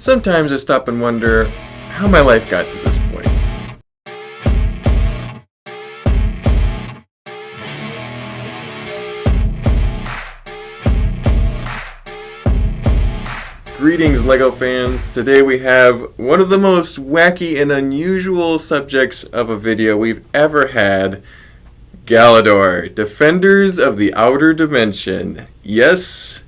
Sometimes I stop and wonder how my life got to this point. Greetings, LEGO fans. Today we have one of the most wacky and unusual subjects of a video we've ever had. Galidor, Defenders of the Outer Dimension. Yes,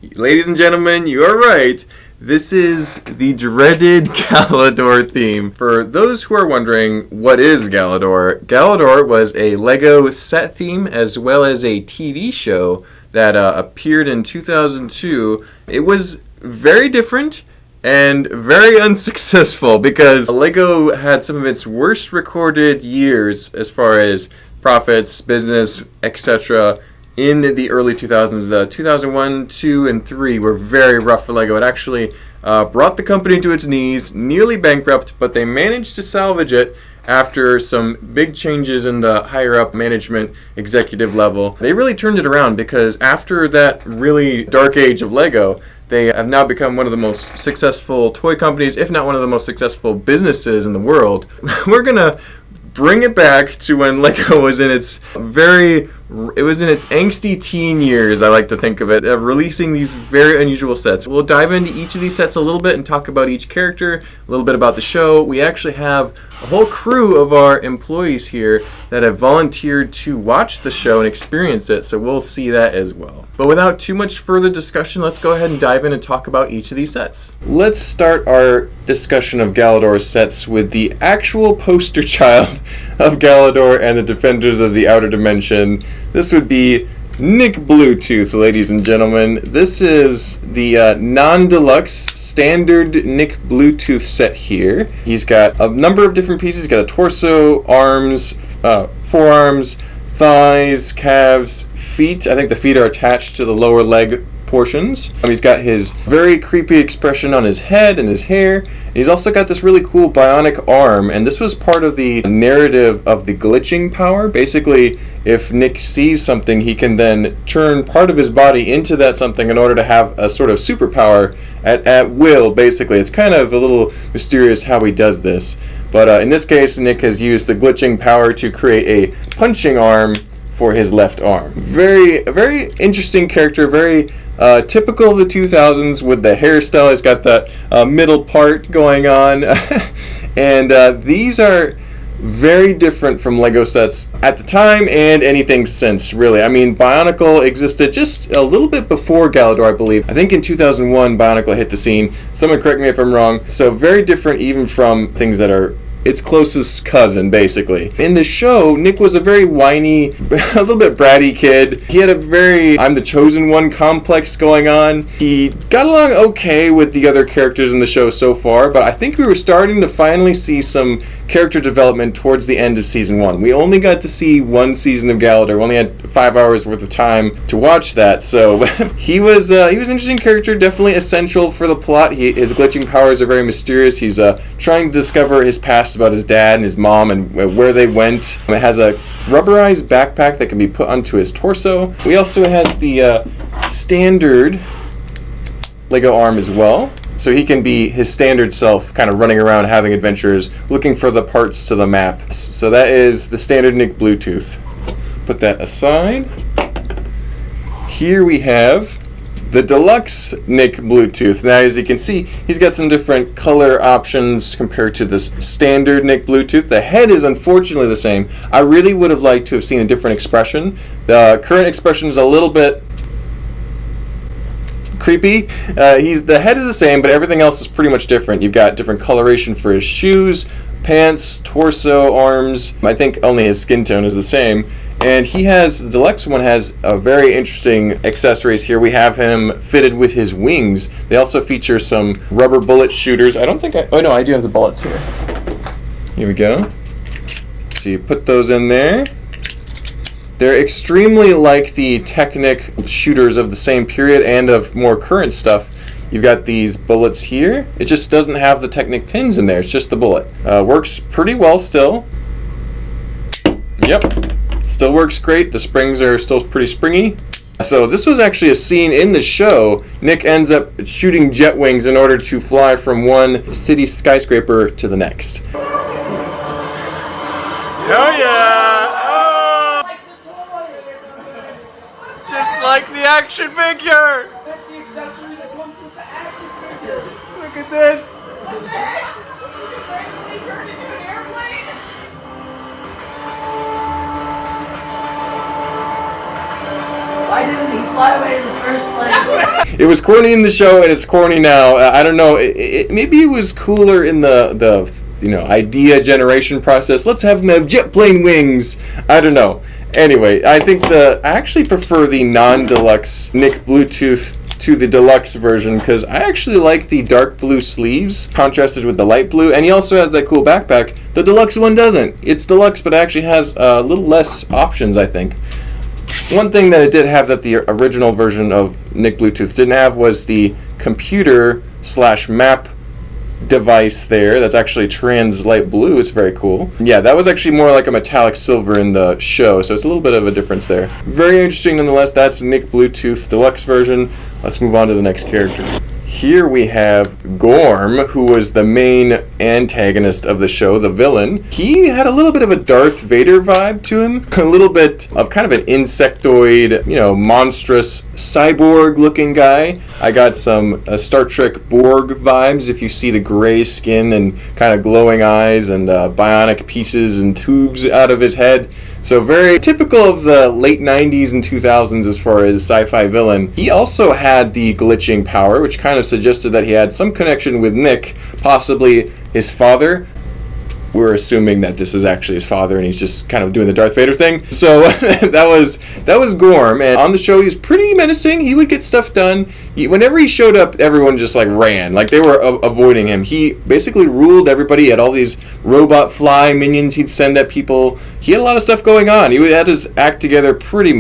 ladies and gentlemen, you are right. This is the dreaded Galidor theme. For those who are wondering, what is Galidor? Galidor was a LEGO set theme as well as a TV show that appeared in 2002. It was very different and very unsuccessful because LEGO had some of its worst recorded years as far as profits, business, etc. in the early 2000s. 2001, 2, and 3 were very rough for LEGO. It actually brought the company to its knees, nearly bankrupt, but they managed to salvage it after some big changes in the higher up management executive level. They really turned it around because after that really dark age of LEGO, they have now become one of the most successful toy companies, if not one of the most successful businesses in the world. We're gonna bring it back to when LEGO was in its angsty teen years, I like to think of it, of releasing these very unusual sets. We'll dive into each of these sets a little bit and talk about each character, a little bit about the show. We actually have a whole crew of our employees here that have volunteered to watch the show and experience it, so we'll see that as well. But without too much further discussion, let's go ahead and dive in and talk about each of these sets. Let's start our discussion of Galidor's sets with the actual poster child of Galidor and the Defenders of the Outer Dimension. This would be Nick Bluetooth, ladies and gentlemen. This is the non-deluxe standard Nick Bluetooth set here. He's got a number of different pieces. He's got a torso, arms, forearms, thighs, calves, feet. I think the feet are attached to the lower leg portions. He's got his very creepy expression on his head and his hair. He's also got this really cool bionic arm, and this was part of the narrative of the glitching power. Basically, if Nick sees something, he can then turn part of his body into that something in order to have a sort of superpower at will, basically. It's kind of a little mysterious how he does this. But in this case, Nick has used the glitching power to create a punching arm for his left arm. Very interesting character, very typical of the 2000s with the hairstyle. He's got that middle part going on. And these are very different from LEGO sets at the time and anything since, really. I mean, Bionicle existed just a little bit before Galidor, I believe. I think in 2001, Bionicle hit the scene. Someone correct me if I'm wrong. So very different even from things that are its closest cousin, basically. In the show, Nick was a very whiny, a little bit bratty kid. He had a very I'm the chosen one complex going on. He got along okay with the other characters in the show so far, but I think we were starting to finally see some character development towards the end of season 1. We only got to see one season of Galidor. We only had 5 hours worth of time to watch that, so he was an interesting character, definitely essential for the plot. His glitching powers are very mysterious. He's trying to discover his past about his dad and his mom and where they went. It has a rubberized backpack that can be put onto his torso. We also has the standard LEGO arm as well. So he can be his standard self, kind of running around having adventures, looking for the parts to the map. So that is the standard Nick Bluetooth. Put that aside. Here we have the deluxe Nick Bluetooth. Now, as you can see, he's got some different color options compared to this standard Nick Bluetooth. The head is unfortunately the same. I really would have liked to have seen a different expression. The current expression is a little bit creepy. The head is the same, but everything else is pretty much different. You've got different coloration for his shoes, pants, torso, arms. I think only his skin tone is the same. And the deluxe one has a very interesting accessories here. We have him fitted with his wings. They also feature some rubber bullet shooters. I do have the bullets here. Here we go. So you put those in there. They're extremely like the Technic shooters of the same period and of more current stuff. You've got these bullets here. It just doesn't have the Technic pins in there. It's just the bullet. Works pretty well still. Yep. Still works great. The springs are still pretty springy. So this was actually a scene in the show. Nick ends up shooting jet wings in order to fly from one city skyscraper to the next. Oh yeah! Oh! Just like the action figure! That's the accessory that comes with the action figure. Look at this! What the heck? They turned into an airplane? Why didn't he fly away in the first place? It was corny in the show, and it's corny now. I don't know. Maybe it was cooler in the idea generation process. Let's have them have jet plane wings. I don't know. Anyway, I actually prefer the non-deluxe Nick Bluetooth to the deluxe version because I actually like the dark blue sleeves contrasted with the light blue, and he also has that cool backpack. The deluxe one doesn't. It's deluxe, but actually has a little less options, I think. One thing that it did have that the original version of Nick Bluetooth didn't have was the computer/map device there that's actually trans light blue. It's very cool. Yeah, that was actually more like a metallic silver in the show, so it's a little bit of a difference there. Very interesting nonetheless. That's Nick Bluetooth deluxe version. Let's move on to the next character. Here we have Gorm, who was the main antagonist of the show, the villain. He had a little bit of a Darth Vader vibe to him. A little bit of kind of an insectoid, monstrous cyborg-looking guy. I got some Star Trek Borg vibes if you see the gray skin and kind of glowing eyes and bionic pieces and tubes out of his head. So very typical of the late 90s and 2000s as far as sci-fi villain. He also had the glitching power, which kind of suggested that he had some connection with Nick, possibly his father. We're assuming that this is actually his father and he's just kind of doing the Darth Vader thing. So that was Gorm, and on the show he was pretty menacing. He would get stuff done. Whenever he showed up, everyone just ran. Like they were avoiding him. He basically ruled everybody. He had all these robot fly minions he'd send at people. He had a lot of stuff going on. He had his act together pretty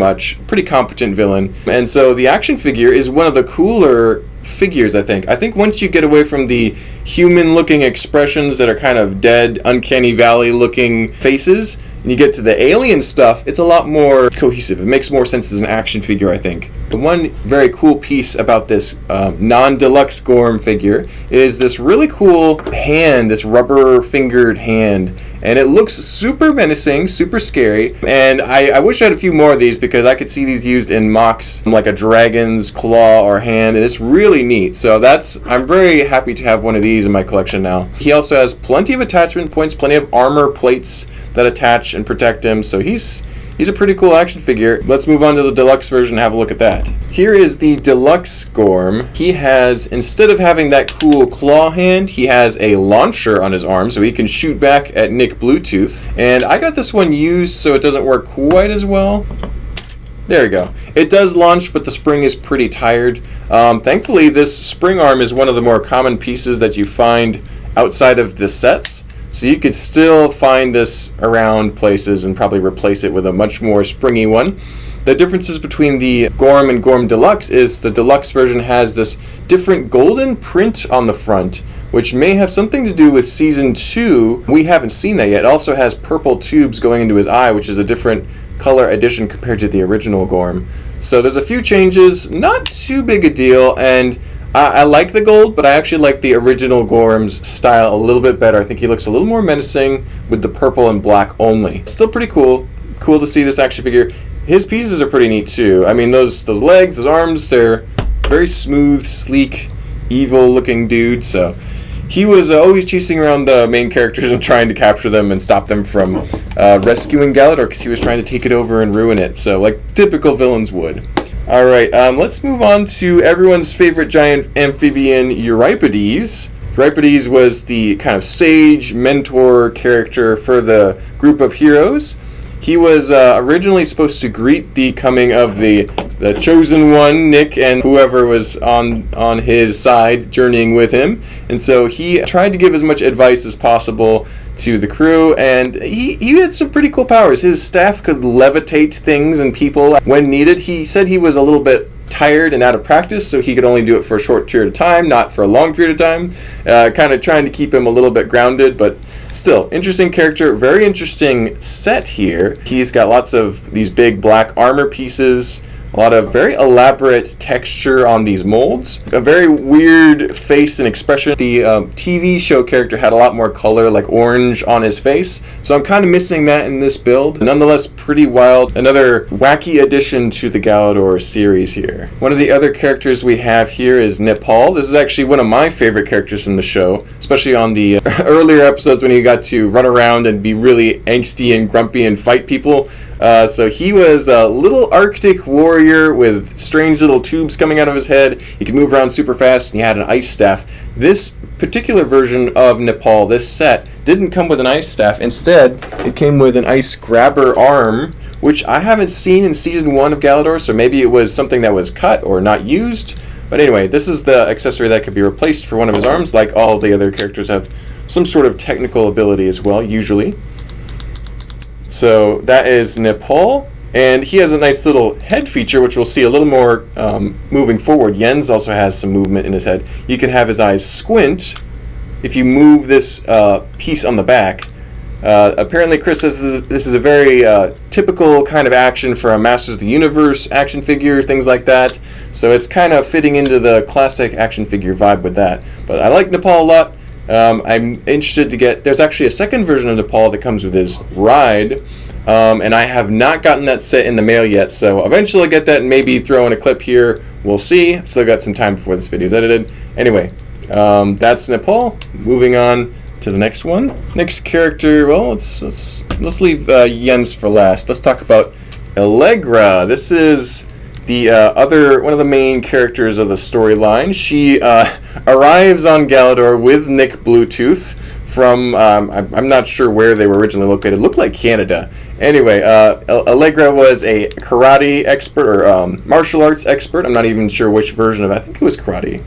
competent villain. And so the action figure is one of the cooler figures, I think. I think once you get away from the human-looking expressions that are kind of dead, uncanny valley-looking faces, and you get to the alien stuff, it's a lot more cohesive. It makes more sense as an action figure, I think. The one very cool piece about this non-deluxe Gorm figure is this really cool hand, this rubber-fingered hand. And it looks super menacing, super scary. And I wish I had a few more of these because I could see these used in mocks, like a dragon's claw or hand, and it's really neat. So I'm very happy to have one of these in my collection now. He also has plenty of attachment points, plenty of armor plates that attach and protect him. So he's a pretty cool action figure. Let's move on to the deluxe version and have a look at that. Here is the deluxe Gorm. He has, instead of having that cool claw hand, he has a launcher on his arm so he can shoot back at Nick Bluetooth. And I got this one used so it doesn't work quite as well. There we go. It does launch, but the spring is pretty tired. Thankfully, this spring arm is one of the more common pieces that you find outside of the sets. So you could still find this around places and probably replace it with a much more springy one. The differences between the Gorm and Gorm Deluxe is the Deluxe version has this different golden print on the front, which may have something to do with Season 2. We haven't seen that yet. It also has purple tubes going into his eye, which is a different color addition compared to the original Gorm. So there's a few changes, not too big a deal, and I like the gold, but I actually like the original Gorm's style a little bit better. I think he looks a little more menacing with the purple and black only. Still pretty cool. Cool to see this action figure. His pieces are pretty neat too. I mean, those legs, those arms, they're very smooth, sleek, evil-looking dude. So he was always chasing around the main characters and trying to capture them and stop them from rescuing Galidor because he was trying to take it over and ruin it. So like typical villains would. Alright, let's move on to everyone's favorite giant amphibian, Euripides. Euripides was the kind of sage, mentor character for the group of heroes. He was originally supposed to greet the coming of the chosen one, Nick, and whoever was on his side journeying with him. And so he tried to give as much advice as possible to the crew, and he had some pretty cool powers. His staff could levitate things and people when needed. He said he was a little bit tired and out of practice, so he could only do it for a short period of time, not for a long period of time. Kind of trying to keep him a little bit grounded, but still, interesting character. Very interesting set here. He's got lots of these big black armor pieces, A lot of very elaborate texture on these molds. A very weird face and expression. The TV show character had a lot more color, like orange on his face. So I'm kind of missing that in this build. Nonetheless, pretty wild. Another wacky addition to the Galidor series here. One of the other characters we have here is Nepal. This is actually one of my favorite characters from the show, especially on the earlier episodes when he got to run around and be really angsty and grumpy and fight people. So he was a little Arctic warrior with strange little tubes coming out of his head. He could move around super fast, and he had an ice staff. This particular version of Nepal, this set, didn't come with an ice staff. Instead, it came with an ice grabber arm, which I haven't seen in Season 1 of Galidor, so maybe it was something that was cut or not used. But anyway, this is the accessory that could be replaced for one of his arms, like all of the other characters have some sort of technical ability as well, usually. So that is Nepal, and he has a nice little head feature, which we'll see a little more moving forward. Jens also has some movement in his head. You can have his eyes squint if you move this piece on the back. Apparently, Chris says this is a very typical kind of action for a Masters of the Universe action figure, things like that. So it's kind of fitting into the classic action figure vibe with that. But I like Nepal a lot. I'm interested to get... There's actually a second version of Nepal that comes with his ride, and I have not gotten that set in the mail yet, so eventually I'll get that and maybe throw in a clip here. We'll see. Still got some time before this video is edited. Anyway, that's Nepal. Moving on to the next one. Next character, well, let's leave Jens for last. Let's talk about Allegra. This is the one of the main characters of the storyline. She arrives on Galidor with Nick Bluetooth from, I'm not sure where they were originally located. Looked like Canada. Anyway, Allegra was a karate expert, or martial arts expert. I'm not even sure which version of it. I think it was karate.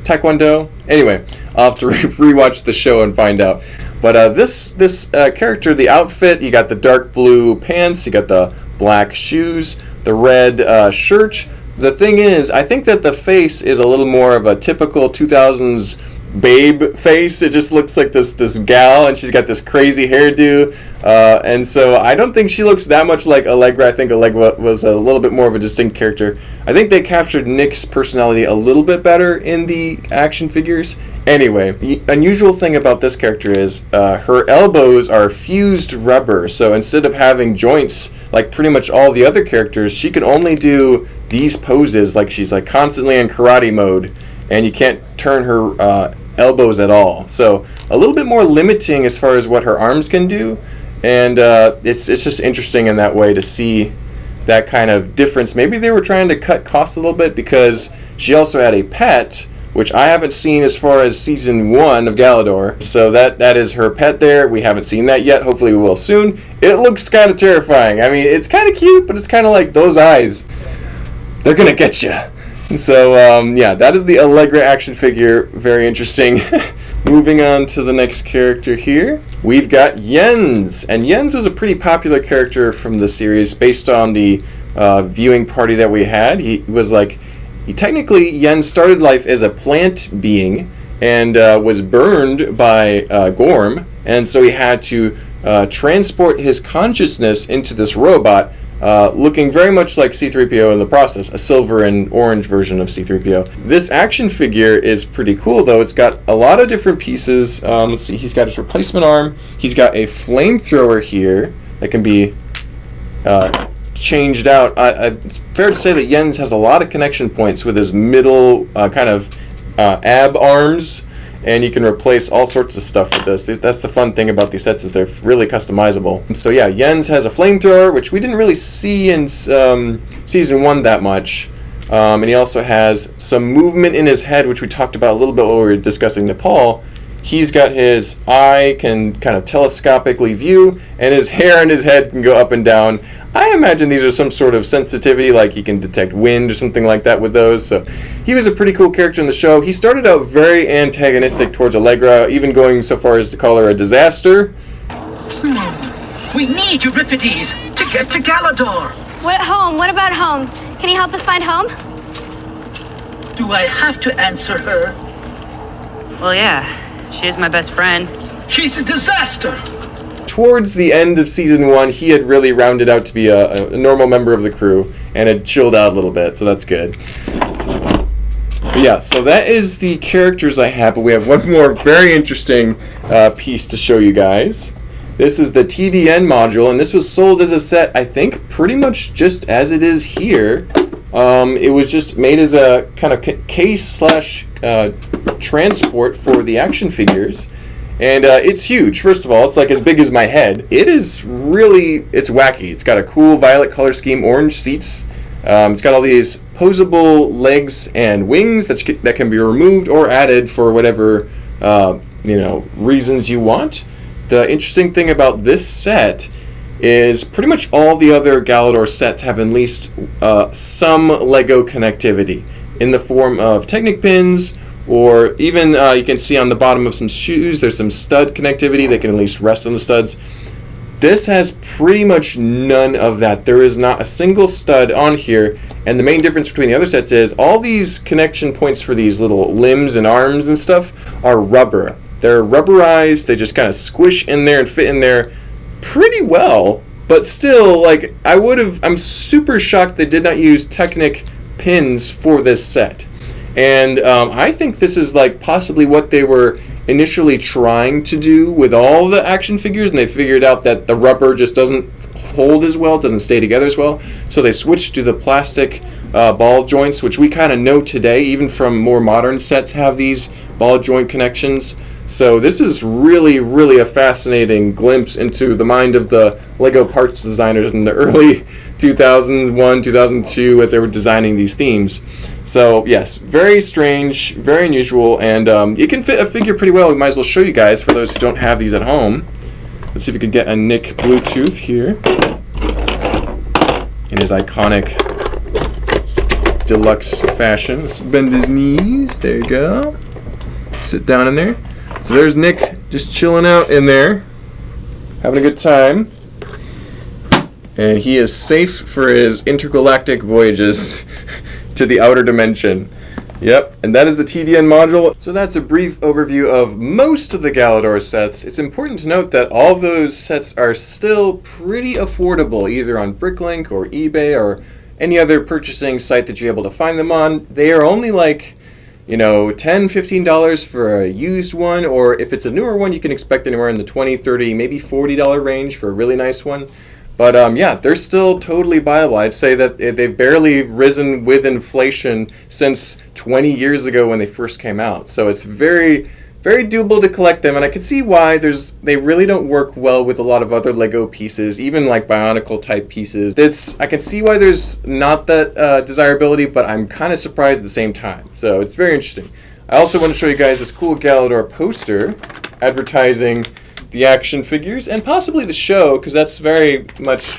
Taekwondo? Anyway, I'll have to rewatch the show and find out. But this character, the outfit, you got the dark blue pants, you got the black shoes, the red shirt. The thing is, I think that the face is a little more of a typical 2000s babe face. It just looks like this gal, and she's got this crazy hairdo. And so I don't think she looks that much like Allegra. I think Allegra was a little bit more of a distinct character. I think they captured Nick's personality a little bit better in the action figures. Anyway, the unusual thing about this character is her elbows are fused rubber. So instead of having joints like pretty much all the other characters, she can only do these poses like she's like constantly in karate mode, and you can't turn her elbows at all. So a little bit more limiting as far as what her arms can do. And it's just interesting in that way to see that kind of difference. Maybe they were trying to cut costs a little bit because she also had a pet, which I haven't seen as far as Season 1 of Galidor. So that is her pet there. We haven't seen that yet. Hopefully we will soon. It looks kind of terrifying. I mean, it's kind of cute, but it's kind of like those eyes. They're going to get you. So, yeah, that is the Allegra action figure. Very interesting. Moving on to the next character here, we've got Jens. And Jens was a pretty popular character from the series based on the viewing party that we had. Technically, Jens started life as a plant being and was burned by Gorm. And so he had to transport his consciousness into this robot, looking very much like C-3PO in the process, a silver and orange version of C-3PO. This action figure is pretty cool, though. It's got a lot of different pieces. Let's see, he's got his replacement arm. He's got a flamethrower here that can be changed out. It's fair to say that Jens has a lot of connection points with his middle kind of ab arms, and you can replace all sorts of stuff with this. That's the fun thing about these sets, is they're really customizable. So yeah, Jens has a flamethrower, which we didn't really see in Season 1 that much. And he also has some movement in his head, which we talked about a little bit when we were discussing Nepal. He's got his eye can kind of telescopically view, and his hair on his head can go up and down. I imagine these are some sort of sensitivity, like he can detect wind or something like that with those. So he was a pretty cool character in the show. He started out very antagonistic towards Allegra, even going so far as to call her a disaster. We need Euripides to get to Galidor. What at home? What about home? Can you help us find home? Do I have to answer her? Well, yeah. She is my best friend. She's a disaster. towards the end of season 1, he had really rounded out to be a normal member of the crew and had chilled out a little bit, so that's good. But yeah, so that is the characters I have, but we have one more very interesting piece to show you guys. This is the TDN module, and this was sold as a set, I think, pretty much just as it is here. It was just made as a kind of case / transport for the action figures. And it's huge. First of all, it's like as big as my head. It's wacky. It's got a cool violet color scheme, orange seats. It's got all these posable legs and wings that can be removed or added for whatever reasons you want. The interesting thing about this set is pretty much all the other Galidor sets have at least some Lego connectivity in the form of Technic pins, or even you can see on the bottom of some shoes there's some stud connectivity. They can at least rest on the studs. This has pretty much none of that. There is not a single stud on here, and the main difference between the other sets is all these connection points for these little limbs and arms and stuff are rubber. They're rubberized. They just kind of squish in there and fit in there pretty well, but still, like, I'm super shocked they did not use Technic pins for this set. And I think this is like possibly what they were initially trying to do with all the action figures, and they figured out that the rubber just doesn't hold as well, doesn't stay together as well, so they switched to the plastic ball joints, which we kind of know today, even from more modern sets have these ball joint connections. So this is really, really a fascinating glimpse into the mind of the Lego parts designers in the early 2001, 2002 as they were designing these themes. So yes, very strange, very unusual, and it can fit a figure pretty well. We might as well show you guys for those who don't have these at home. Let's see if we can get a Nick Bluetooth here in his iconic deluxe fashion. Let's bend his knees. There you go. Sit down in there. So there's Nick just chilling out in there, having a good time. And he is safe for his intergalactic voyages to the outer dimension. Yep, and that is the TDN module. So that's a brief overview of most of the Galidor sets. It's important to note that all those sets are still pretty affordable, either on Bricklink or eBay or any other purchasing site that you're able to find them on. They are only like, $10, $15 for a used one, or if it's a newer one, you can expect anywhere in the $20, $30, maybe $40 range for a really nice one. But yeah, they're still totally buyable. I'd say that they've barely risen with inflation since 20 years ago when they first came out. So it's very, very doable to collect them, and I can see why. They really don't work well with a lot of other Lego pieces, even like Bionicle type pieces. I can see why there's not that desirability, but I'm kind of surprised at the same time. So it's very interesting. I also want to show you guys this cool Galidor poster advertising the action figures and possibly the show, because that's very much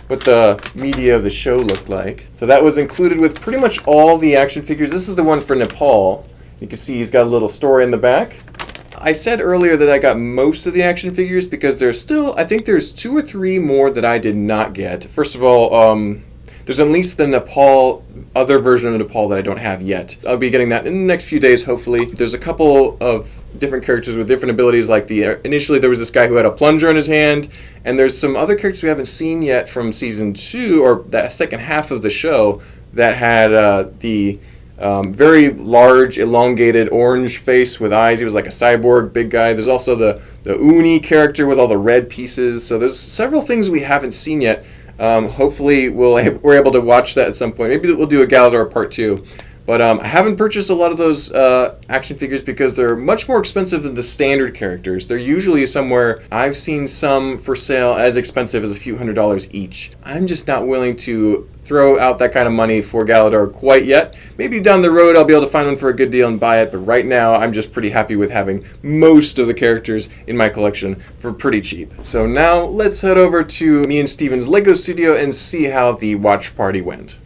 what the media of the show looked like. So that was included with pretty much all the action figures. This is the one for Nepal. You can see he's got a little story in the back. I said earlier that I got most of the action figures because there's still, I think there's 2 or 3 more that I did not get. First of all, there's at least the Nepal, other version of Nepal that I don't have yet. I'll be getting that in the next few days, hopefully. There's a couple of different characters with different abilities, like initially there was this guy who had a plunger in his hand, and there's some other characters we haven't seen yet from season 2, or that second half of the show, that had the very large, elongated orange face with eyes. He was like a cyborg big guy. There's also the Uni character with all the red pieces. So there's several things we haven't seen yet. Hopefully we're able to watch that at some point. Maybe we'll do a Galidor part 2. But I haven't purchased a lot of those action figures because they're much more expensive than the standard characters. They're usually somewhere, I've seen some for sale as expensive as a few $100s each. I'm just not willing to throw out that kind of money for Galidor quite yet. Maybe down the road I'll be able to find one for a good deal and buy it, but right now I'm just pretty happy with having most of the characters in my collection for pretty cheap. So now let's head over to me and Steven's Lego studio and see how the watch party went.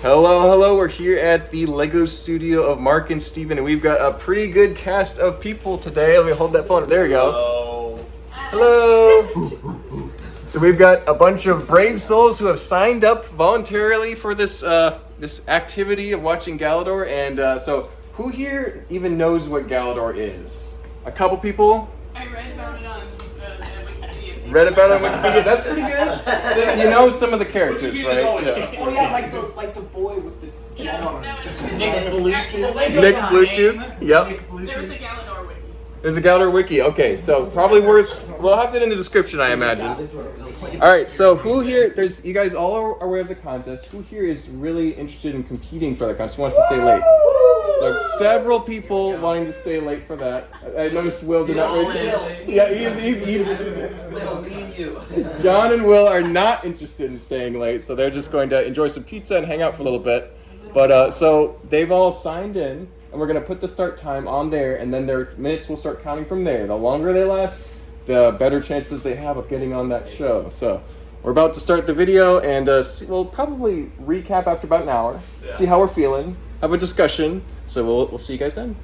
Hello, we're here at the Lego studio of Mark and Steven, and we've got a pretty good cast of people today. Let me hold that phone. There we go. Hello. So we've got a bunch of brave souls who have signed up voluntarily for this this activity of watching Galidor, and so who here even knows what Galidor is? A couple people? I read about it on Read about it on Wikipedia. That's pretty good. So you know some of the characters, right? Yeah. Oh yeah, like the boy with the jet arms. Nick Bluetooth. Nick Bluetooth. Yep. There was a Galidor wiki. There's a Galidor wiki. Okay, so probably worth. We'll have it in the description, I imagine. All right. So who here? You guys all are aware of the contest. Who here is really interested in competing for the contest? Who wants to stay late? So several people wanting to stay late for that. I noticed Will did not. Yeah, he's Will, me and you. John and Will are not interested in staying late, so they're just going to enjoy some pizza and hang out for a little bit. But so they've all signed in, and we're going to put the start time on there, and then their minutes will start counting from there. The longer they last, the better chances they have of getting on that show. So we're about to start the video, and we'll probably recap after about an hour, see how we're feeling, have a discussion. So we'll see you guys then.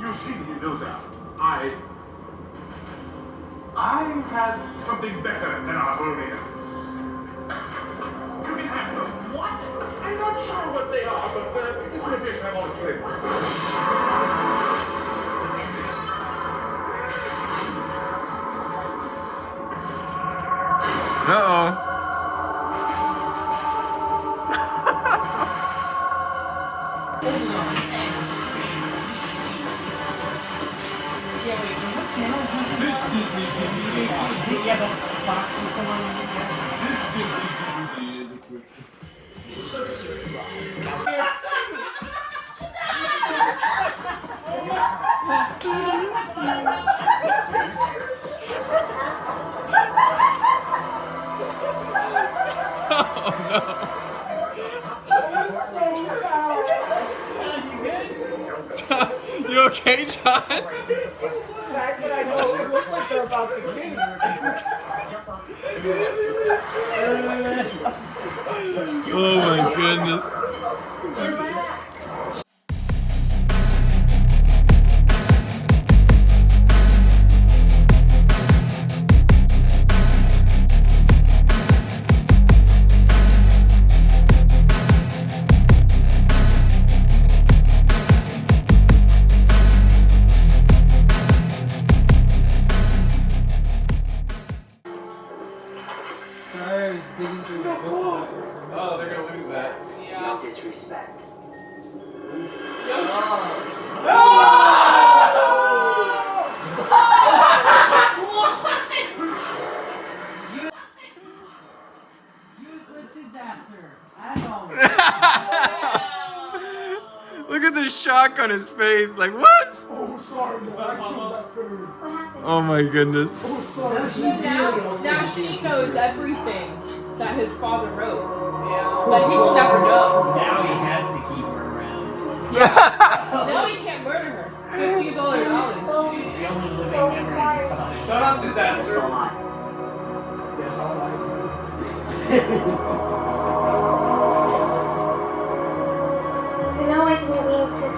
You see, you know that I had something better than harmoniums. You can have them. What? I'm not sure what they are, but this will appear to have all its flavors. Uh-oh. You okay, John? The fact that I know it looks like they're about to kiss. Oh my goodness. Oh, they're gonna lose that. No disrespect. Useless disaster. As always. Look at the shock on his face. Like, what? Oh, sorry, Oh my goodness. Now she knows everything that his father wrote. But he will never know. Now he has to keep her around. Now he can't murder her. Just use all her knowledge. She's the only living memory of his father. Shut up, disaster. Yes, all right. I know I didn't mean to.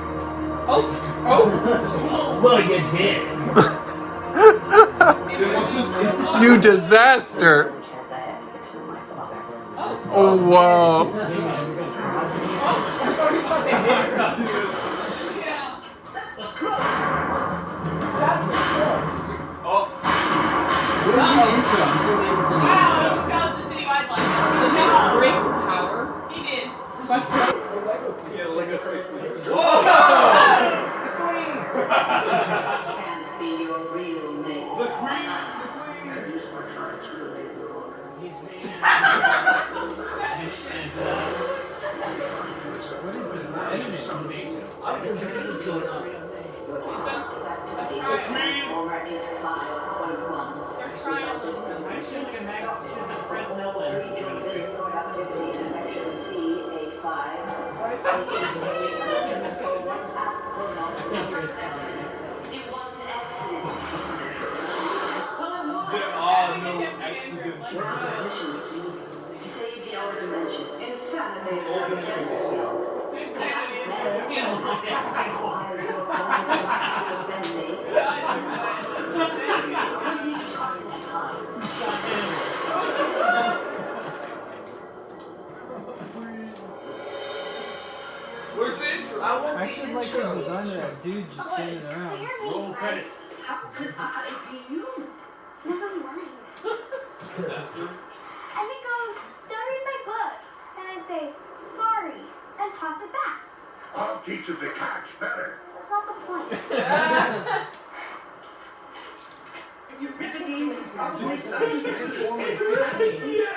Oh. Well, you did. You disaster. Oh wow. Wow, he just got the citywide lineup. Did he have great power? He did. Can't be your real name. The queen. What is this animation? I'm confused what's going on. Transformer 85.1. They're trying to She's a Fresnel lens. Activity in section C85. It was an accident. Missions to save the outer dimension. Insanity is against you. Where's the intro? I actually like the design of that dude just standing So around. you're me, Roll right? credits. How could I be you? Never mind. Disaster. And it goes, don't read my book. And I say, sorry, and toss it back. I'll teach you to catch better. That's not the point. Euripides is probably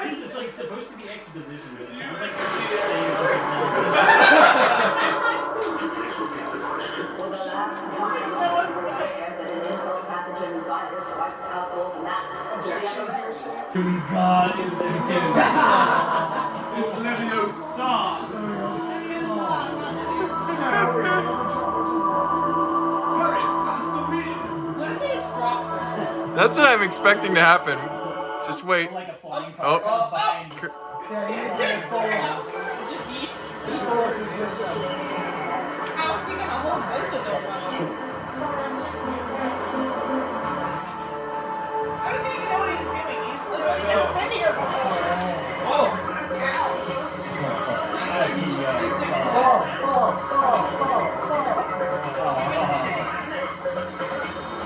This is like supposed to be exposition, but it sounds like they're just saying a bunch of For the last time, I'm aware that it is a pathogen virus wiped out all maps of the universe. God, It's Leviosa. Hurry, pass the wheel. What if they just drop her? That's what I'm expecting to happen. Just wait. like a flying car Oh. comes by and just Yeah, he needs to fall off. Just eats. Force is with them. How is he gonna hold both of them? I don't even know what he's doing. He's literally defending her.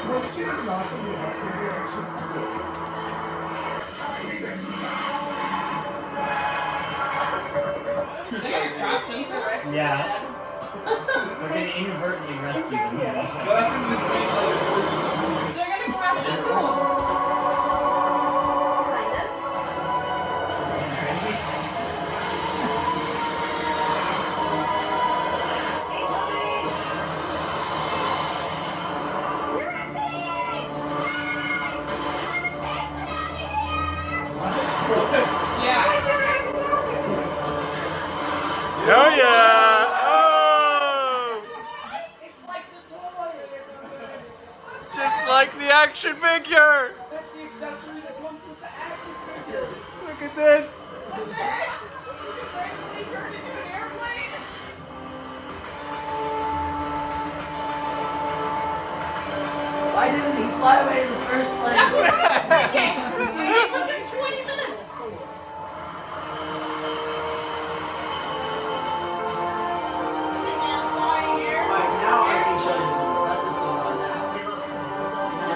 Well, she was not so good, actually. They gotta crash into her. yeah. They're gonna inadvertently rescue them. Yeah. They're gonna crash into him. Yeah. Oh yeah! Oh! It's like the toy. Just like the action figure! That's the accessory that comes with the action figure. Look at this! What the heck? They turned into an airplane? Why didn't he fly away in the first place? That's what I was thinking. It took him 20 minutes. We can't fly here. Alright, now I can show you. That's what's going on now.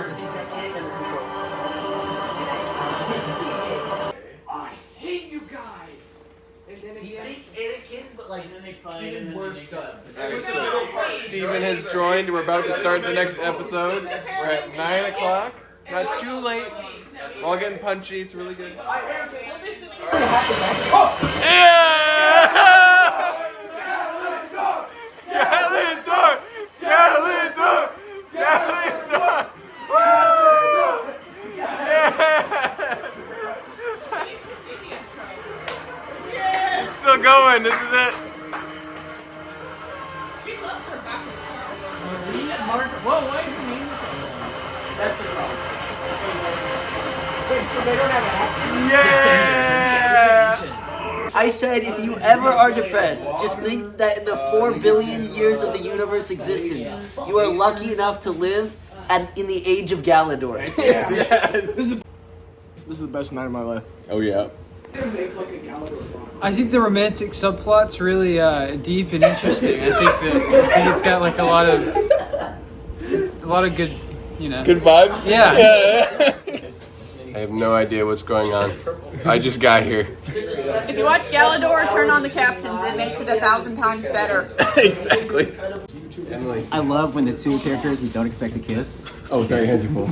I hate you guys. And then He's again, like Anakin, but like And then they fight. even and then worse they gun. Alright, so Steven has joined. We're about to start the next episode. We're at 9 o'clock. Not too late. We're all getting punchy. It's really good. Galidor! Galidor! Galidor! Woo! Yeah! It's still going. This is it. She loves her backwards. Whoa, why is her name That's the problem. Wait, so they don't have an Yeah! I said if you ever are depressed, just think that in the 4 billion years of the universe existence, you are lucky enough to live in the age of Galidor. Yes! This is the best night of my life. Oh, yeah. I think the romantic subplot's really deep and interesting. I think it's got like a lot of good, you know. Good vibes? Yeah. I have no idea what's going on. I just got here. if you watch Galidor, turn on the captions. It makes it 1,000 times better. Exactly. Emily. I love when the two characters you don't expect to kiss. Oh, sorry, hands you full.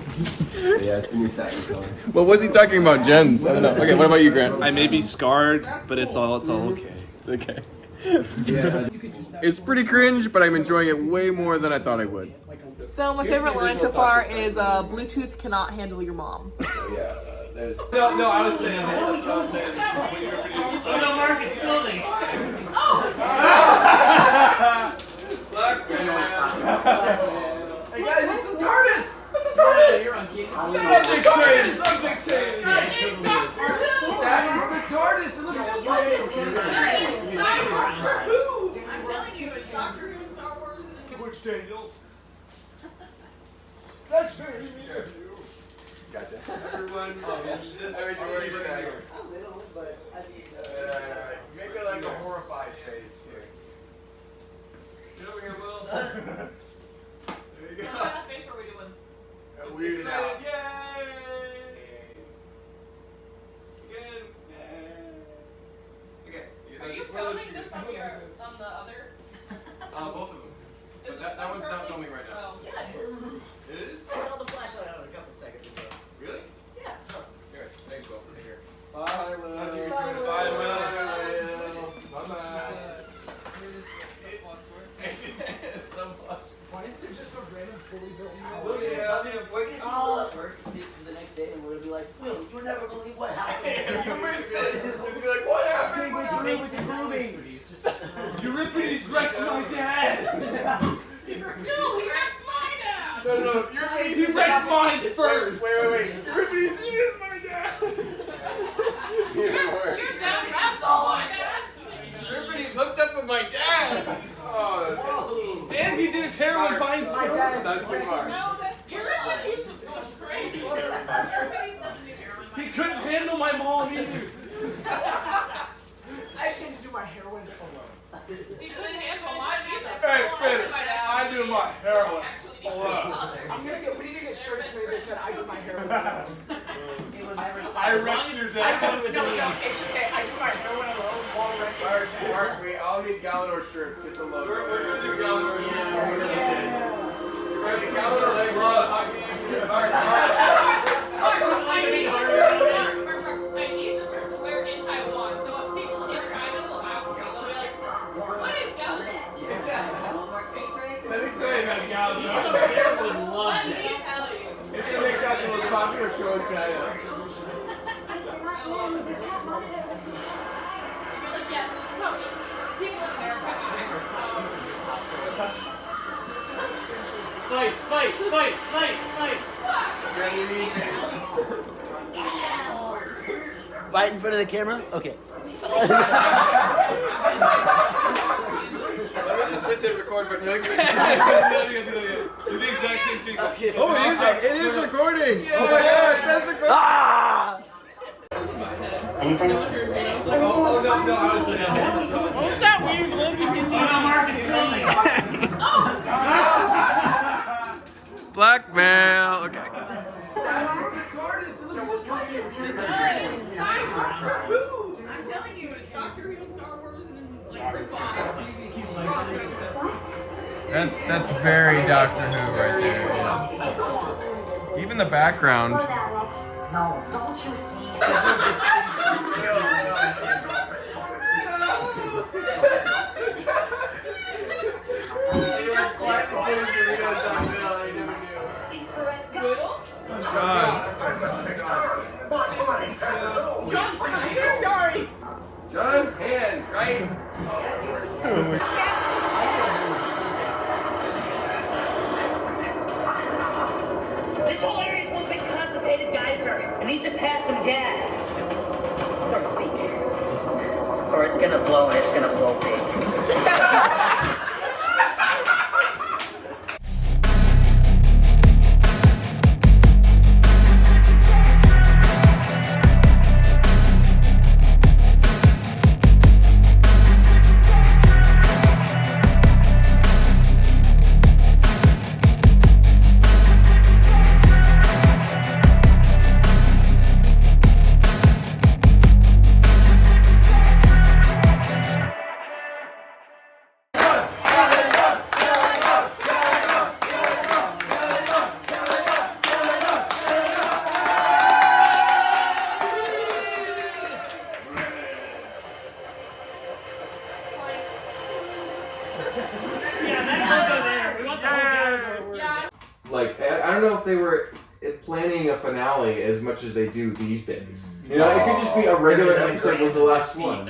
Yeah, it's a new satin color. What was he talking about, Jens? I don't know. Okay, what about you, Grant? I may be scarred, but it's all okay. It's okay. It's pretty cringe, but I'm enjoying it way more than I thought I would. So my favorite line so far is Bluetooth cannot handle your mom. No, I was saying that. That's what I was saying. When you were producing. Oh no, Marcus Sylvie. Hey guys, it's the TARDIS! It's the You're on King. Subject change! Subject change! That is Doctor Who! That is the TARDIS! It looks just like it! Doctor Who! I'm telling you, it's Doctor Who and Star Wars. Which Daniel? That's very near you. Gotcha. Everyone, this story back. A little, but I mean. Make it like a horrified face here. Get over here, Will. There you go. What kind of face are we doing? Weird out. Yay! Again. Okay. Are you filming this on the other? Both of them. But that one's not filming right now. Oh. Yeah, it is. It is? I saw the flashlight on it a couple seconds ago. Really? Yeah. Here, thanks, Will. Take care. Bye, Will. Bye, Will. Bye-bye. Why is there just a random fully built house? We're gonna see Will at work the next day, and we'll be like, Will, you'll never believe what happened. You missed it. It's like, what happened? With the grooming. Euripides wrecked my dad. No, he wrecked mine out! No. He wrecked mine first. Wait. Euripides is my dad. Your dad wrecked my dad? Euripides hooked up with my dad. Oh, And he did his heroin buying My dad. that's too far. No, that's Euripides was going crazy. He couldn't handle my mom either. I tend to do my heroin alone. He couldn't handle mine either. Hey, Oh, Finn, my dad. I do my heroin Actually, alone. We need to get shirts made that said I do my heroin alone. I wrecked your No, dad. it should say I do my heroin alone while wrecking. Mark, we all need Galidor shirts. Get the logo. We're gonna do Galidor shirts. Galidor leg love. Mark. I need the shirt to wear in Taiwan, so if people in China will ask me, they'll be like, what is Galidor? Let me tell you about Galidor. Would love Let me this. tell you. It's gonna make that the most popular show in China. You'll be like, yes, this is how people in America act. Fight. Right in front of the camera? Okay. Let me just hit the record button really quick. Do the exact same sequence. Okay. Oh, it is recording! Oh my god, that's recording! Ah! No, I was like, What was that weird look you can see? oh no, Mark is filming. Blackmail! Okay. I'm telling you, it's Doctor Who and Star Wars and like That's very Doctor Who right there. Yeah. Even the background. Slow down, Nick. No, don't you see? John Snyder? Sorry. John Hand, right? This whole area is one big constipated geyser. It needs to pass some gas. So to speak. Or it's gonna blow and it's gonna blow big. Like, I don't know if they were planning a finale as much as they do these days. You know, it could just be a regular episode was the last one.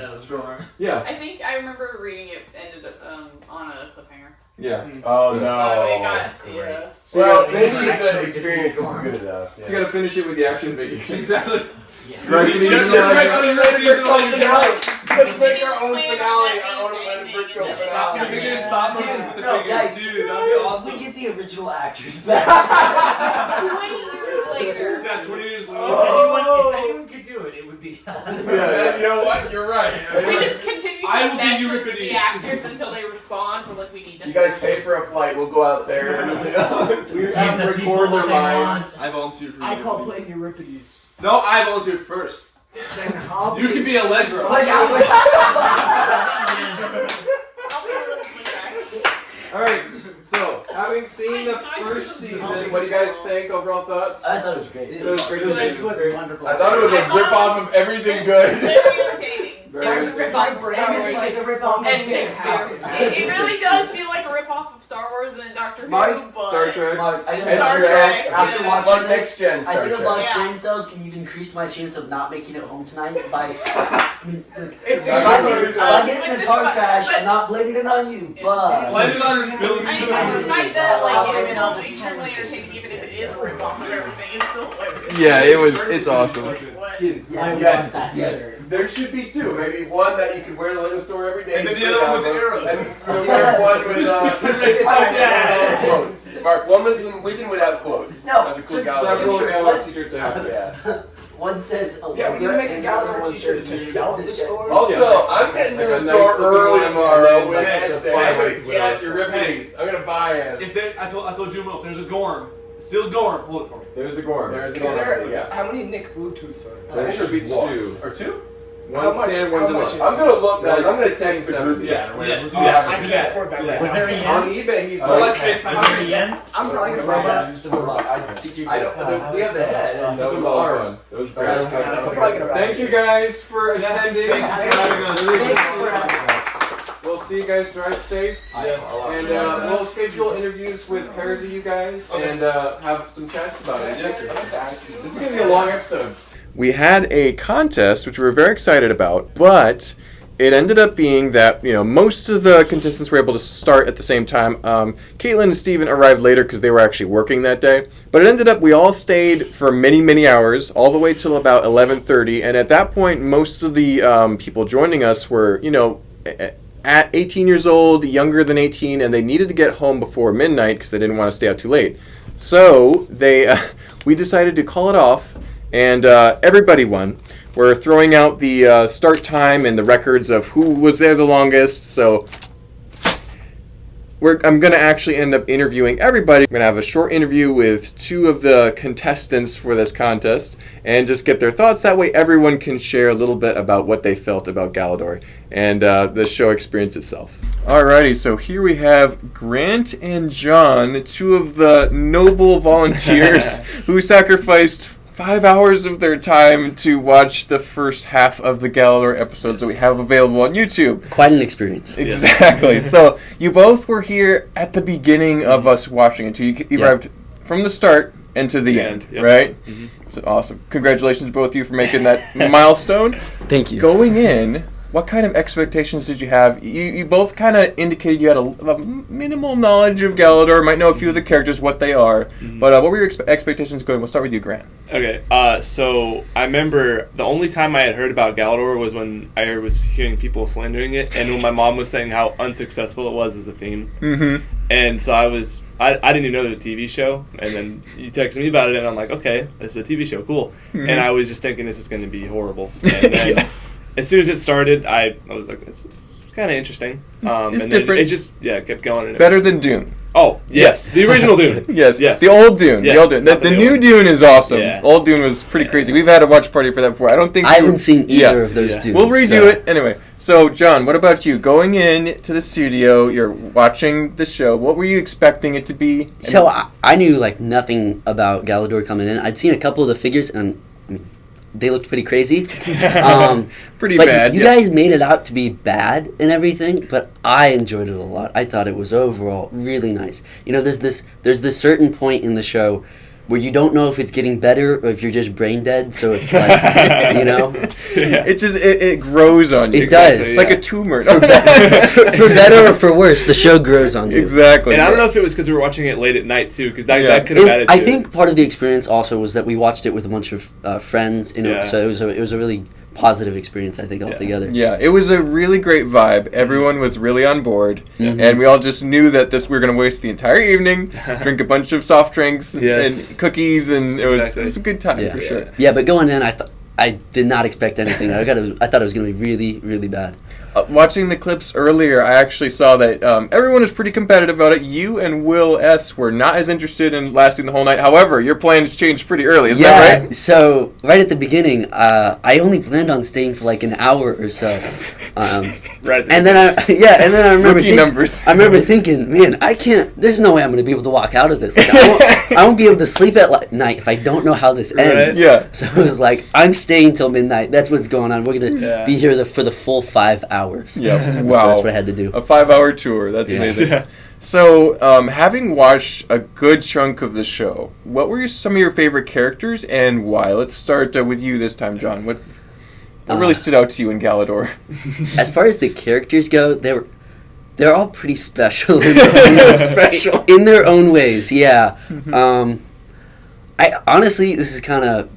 Yeah. I think I remember reading it ended up on a cliffhanger. Yeah. Oh So we no. got, yeah. So Well, you maybe gotta the experience is good enough. So you gotta finish it with the action figure. Exactly. Right, you Let's make our own finale. Our own Brickville We finale. can stop motion with the No, figures, guys, dude. That'd be awesome. we get the original actors back. 20 years later. Yeah, 20 years later. If anyone could do it, it would be. Yeah, you know what? You're right. We just continue I to will be message Euripides. the actors until they respond. We're like, we need to. You guys pay for a flight. We'll go out there and everything else. We Give have to the people record what their they lines. want. I volunteered for I call Euripides. playing Euripides. No, I volunteered first. Then I'll You can be Allegra. Alright, so having seen the first season, what do you guys think? Overall thoughts? I thought it was great. It was great. This was wonderful. I thought it was a rip-off of everything good. Very entertaining. Very It was a rip-off of Star It's like Wars. a rip-off of And Big Takes House. Two. It really does feel like a rip-off of Star Wars and Doctor Who, Mark, but... Star Trek. Mark, I And know Star Trek. Trek, After yeah. watching Like this, next gen I Star think I've Trek. lost Yeah. brain cells. Can even increase my chance of not making it home tonight by. I mean, look, If if I get in But a car this- crash, but- I'm not blaming it on you, but. Blame it on Bill. I mean, but despite that, like, it's still extremely entertaining, even if it is a rip-off of everything. It's still hilarious. Yeah, it's awesome. What? Dude, yeah, I want Yes, that yes. shirt. There should be two. Maybe one that you could wear to the Lego store every day. And then just the other one with for arrows. And wear one with quotes. Mark, one with Wigan would have quotes. No, Of the cool so- Galidor. Several Sure. Galidor t-shirts have. Yeah. One says a Yeah, we need to make a and the other Galidor one t-shirt says to dude. sell at the store. Also, I'm getting to Like the a store nice looking early one, and tomorrow then, with like, Ed the saying, I'm fireworks gonna get with Euripides. I'm gonna buy it. If they, I told Jumo, if there's a Gorm, still Gorm, hold it for me. There's a Gorm. There's Is there, yeah. how many Nick Bluetooths are There should be One. two. Or two? How One much- Sam, how one much deluxe. is- I'm gonna look, guys. Like I'm gonna 6, take the 7. group Yeah, chat. yes, do I that. can't Do that. afford that. Do that. Was there any On ends? eBay, he's Oh, like, let's FaceTime. Was there any ends? I'm probably gonna buy Robot? that. I don't. We have the head. that Those was are all ours. fun. That was Alright, great. I'm probably gonna buy Thank you guys for attending and having us. Thank you for having us. We'll see you guys. Drive safe. Yes. And we'll schedule interviews with pairs of you guys and have some chats about it. This is going to be a long episode. We had a contest, which we were very excited about, but it ended up being that, most of the contestants were able to start at the same time. Caitlin and Steven arrived later because they were actually working that day. But it ended up we all stayed for many, many hours, all the way till about 11:30. And at that point, most of the people joining us were, at 18 years old, younger than 18, and they needed to get home before midnight because they didn't want to stay out too late. So we decided to call it off, and everybody won. We're throwing out the start time and the records of who was there the longest. So I'm going to actually end up interviewing everybody. We're going to have a short interview with two of the contestants for this contest and just get their thoughts. That way everyone can share a little bit about what they felt about Galidor and the show experience itself. Alrighty, so here we have Grant and John, two of the noble volunteers who sacrificed 5 hours of their time to watch the first half of the Galidor episodes that we have available on YouTube. Quite an experience. Exactly. So you both were here at the beginning of us watching it. So you arrived from the start and to the end, right? Mm-hmm. So awesome. Congratulations to both of you for making that milestone. Thank you. Going in, what kind of expectations did you have? You both kind of indicated you had a minimal knowledge of Galidor, might know a few of the characters, what they are. Mm-hmm. But what were your expectations going? We'll start with you, Grant. Okay, so I remember the only time I had heard about Galidor was when I was hearing people slandering it, and when my mom was saying how unsuccessful it was as a theme. Mm-hmm. And so I didn't even know there was a TV show, and then you texted me about it, and I'm like, okay, this is a TV show, cool. Mm-hmm. And I was just thinking this is going to be horrible. And then as soon as it started, I was like, it's kind of interesting. It's and different. Then it just kept going. And Better than Dune. Oh, yes. The original Dune. Yes. Yes. The old Dune. Yes. The old Dune. The new Dune is awesome. Yeah. Old Dune was pretty crazy. We've had a watch party for that before. I haven't seen either of those Dunes. We'll redo it. Anyway, so John, what about you? Going in to the studio, you're watching the show. What were you expecting it to be? So I knew nothing about Galidor coming in. I'd seen a couple of the figures, and they looked pretty crazy. Pretty but bad. You guys made it out to be bad and everything, but I enjoyed it a lot. I thought it was overall really nice. There's this certain point in the show where you don't know if it's getting better or if you're just brain dead. So it's like, you know, it grows on you. It does. It's like a tumor. For better or for worse, the show grows on you. Exactly. And I don't know if it was because we were watching it late at night too, because that could have added to I think part of the experience also was that we watched it with a bunch of friends, so it was a really positive experience, I think, altogether. Yeah, it was a really great vibe. Everyone was really on board, and we all just knew that we were going to waste the entire evening, drink a bunch of soft drinks and cookies, and it was a good time for sure. Yeah, but going in, I did not expect anything. I thought it was going to be really, really bad. Watching the clips earlier, I actually saw that everyone was pretty competitive about it. You and Will S. were not as interested in lasting the whole night. However, your plans changed pretty early. Isn't that right? So right at the beginning, I only planned on staying for like an hour or so. And then I remember numbers. I remember thinking, man, I can't. There's no way I'm going to be able to walk out of this. Like, I won't be able to sleep at night if I don't know how this ends. Yeah. So it was like, I'm staying till midnight. That's what's going on. We're going to be here for the full 5 hours. Yeah. Wow. So that's what I had to do. A 5-hour tour. That's amazing. Yeah. So, having watched a good chunk of the show, what were some of your favorite characters and why? Let's start with you this time, John. What really stood out to you in Galidor? As far as the characters go, they're all pretty special. In their own ways, yeah. I honestly, this is kind of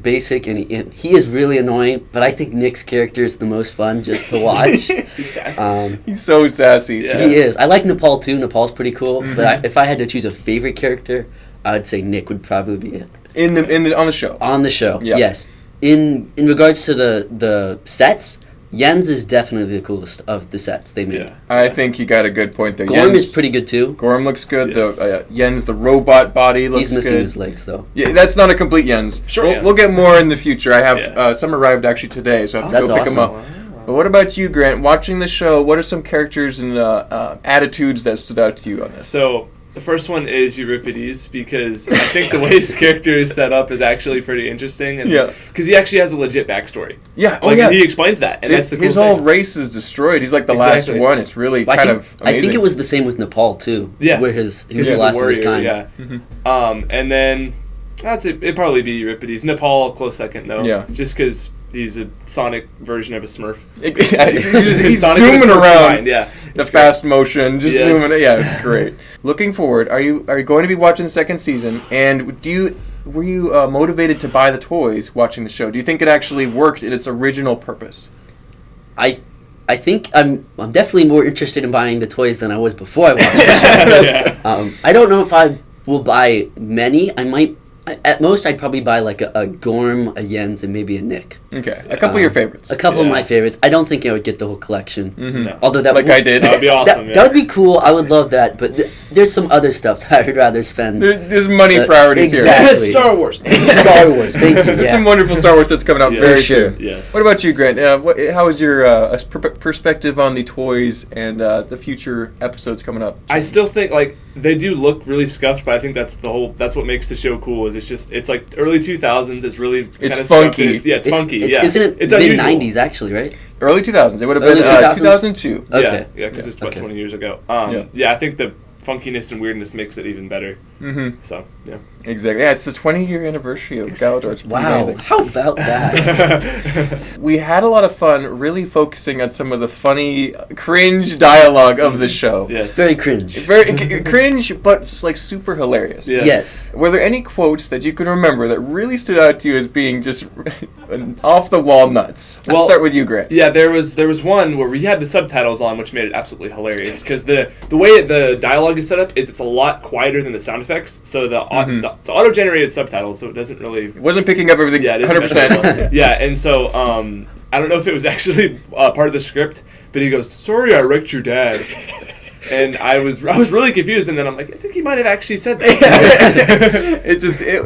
basic, and he is really annoying, but I think Nick's character is the most fun just to watch. He's sassy. He's so sassy. Yeah. He is. I like Nepal too. Nepal's pretty cool, but if I had to choose a favorite character, I would say Nick would probably be it. On the show. On the show, yes. In regards to the sets, Jens is definitely the coolest of the sets they made. Yeah. I think you got a good point there. Gorm is pretty good too. Gorm looks good. Yes. Jens, the robot body looks good. He's missing his legs though. Yeah, that's not a complete Jens. We'll get more in the future. I have some arrived actually today, so I have to go pick them up. Wow. But what about you, Grant? Watching the show, what are some characters and attitudes that stood out to you on this? So the first one is Euripides, because I think the way his character is set up is actually pretty interesting. Because he actually has a legit backstory. Yeah. And he explains that, and that's the cool his whole race is destroyed. He's like the last one. It's really kind of amazing. I think it was the same with Nepal too. Yeah. Where he was the last of his kind. Yeah. And then it'd probably be Euripides. Nepal, close second though. Yeah. Just because he's a Sonic version of a Smurf. He's zooming around. The fast motion, just zooming. Yeah, it's great. Looking forward, are you going to be watching the second season? And were you motivated to buy the toys watching the show? Do you think it actually worked in its original purpose? I think I'm definitely more interested in buying the toys than I was before I watched the show. I don't know if I will buy many. I might. At most, I'd probably buy like a Gorm, a Jens, and maybe a Nick. Okay, a couple of your favorites. A couple of my favorites. I don't think I would get the whole collection. No. Although that I did. That would be awesome. That would be cool. I would love that. But there's some other stuff I would rather spend. There's money priorities here. Exactly. Star Wars. Star Wars. Thank you. There's some wonderful Star Wars that's coming out very soon. Yes. What about you, Grant? How is your perspective on the toys and the future episodes coming up? I still think they do look really scuffed, but I think that's what makes the show cool. Is it's like early 2000s. It's really it's funky. It's funky. Isn't it it's mid 90s actually, right? Early 2000s. It would have been 2002. Okay. Yeah, because it's about 20 years ago. I think the funkiness and weirdness makes it even better. So yeah. Exactly. Yeah, it's the 20-year anniversary of Galidor. It's amazing. How about that? We had a lot of fun really focusing on some of the funny, cringe dialogue of the show. Yes. Very cringe. Very cringe, but super hilarious. Yes. Were there any quotes that you can remember that really stood out to you as being just off-the-wall nuts? Let's start with you, Grant. Yeah, there was one where we had the subtitles on, which made it absolutely hilarious, because the way the dialogue is set up is it's a lot quieter than the sound effects, so it's auto-generated subtitles, so it doesn't really... It wasn't picking up everything 100%. Yeah, and so I don't know if it was actually part of the script, but he goes, "Sorry, I wrecked your dad." And I was really confused, and then I'm like, I think he might have actually said that.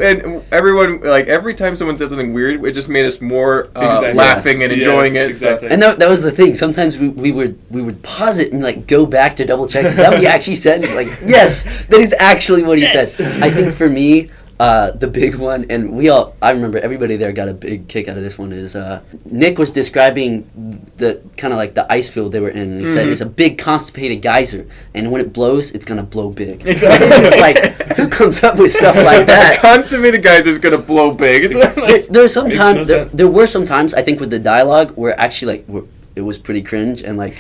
And everyone, every time someone said something weird, it just made us more laughing and enjoying it. Exactly. And that was the thing. Sometimes we would pause it and go back to double check. Is that what he actually said? And like, yes, that is actually what he said. I think for me, The big one, and I remember everybody there got a big kick out of this one, is Nick was describing the kind of like the ice field they were in, and he said it's a big constipated geyser, and when it blows, it's going to blow big. Exactly. It's like, who comes up with stuff like that? Constipated geyser is going to blow big. There were some times, I think, with the dialogue where actually, like, it was pretty cringe, and like,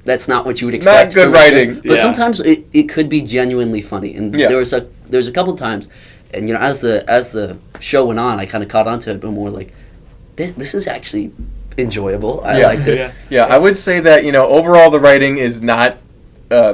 that's not what you would expect. Not good writing. But sometimes it could be genuinely funny, and there was a couple times. And as the show went on, I kind of caught on to it, but more like, this is actually enjoyable. I like this. Yeah, I would say that overall the writing is not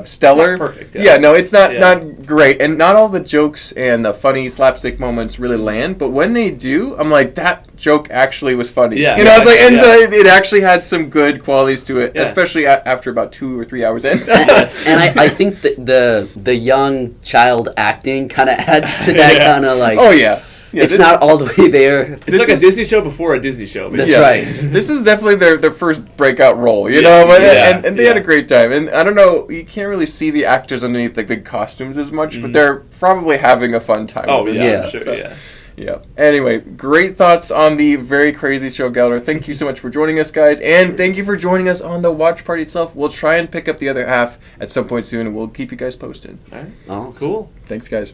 stellar. It's not perfect. It's not great, and not all the jokes and the funny slapstick moments really land. But when they do, I'm like, that joke actually was funny. Yeah, so it actually had some good qualities to it, especially after about 2 or 3 hours in. And I think that the young child acting kind of adds to that kind of like. Oh yeah. It's not all the way there. It's like a Disney show before a Disney show. That's right. This is definitely their first breakout role, and they had a great time. And I don't know, you can't really see the actors underneath the big costumes as much, but they're probably having a fun time. Oh, with this yeah, stuff. sure, So, yeah. Anyway, great thoughts on the very crazy show, Galidor. Thank you so much for joining us, guys, and thank you for joining us on the watch party itself. We'll try and pick up the other half at some point soon, and we'll keep you guys posted. All right. Oh, cool. Thanks, guys.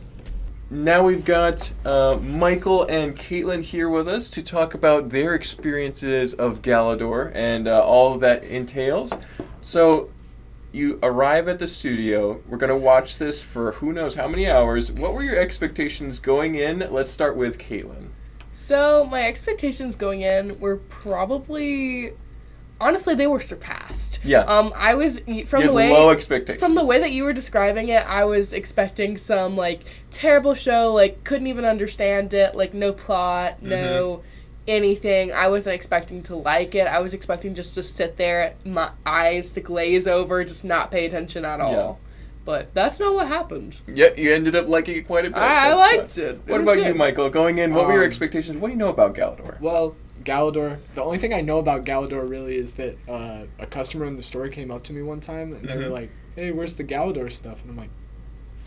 Now we've got Michael and Caitlin here with us to talk about their experiences of Galidor and all that entails. So you arrive at the studio. We're going to watch this for who knows how many hours. What were your expectations going in? Let's start with Caitlin. So my expectations going in were probably... Honestly, they were surpassed. Yeah. I was low expectations. From the way that you were describing it, I was expecting some like terrible show, like couldn't even understand it, like no plot, no anything. I wasn't expecting to like it. I was expecting just to sit there, my eyes to glaze over, just not pay attention at all. Yeah. But that's not what happened. Yeah, you ended up liking it quite a bit. I liked it. What about you, Michael? Going in, what were your expectations? What do you know about Galidor? Well, Galidor, the only thing I know about Galidor really is that a customer in the store came up to me one time and they were like, hey, where's the Galidor stuff? And I'm like,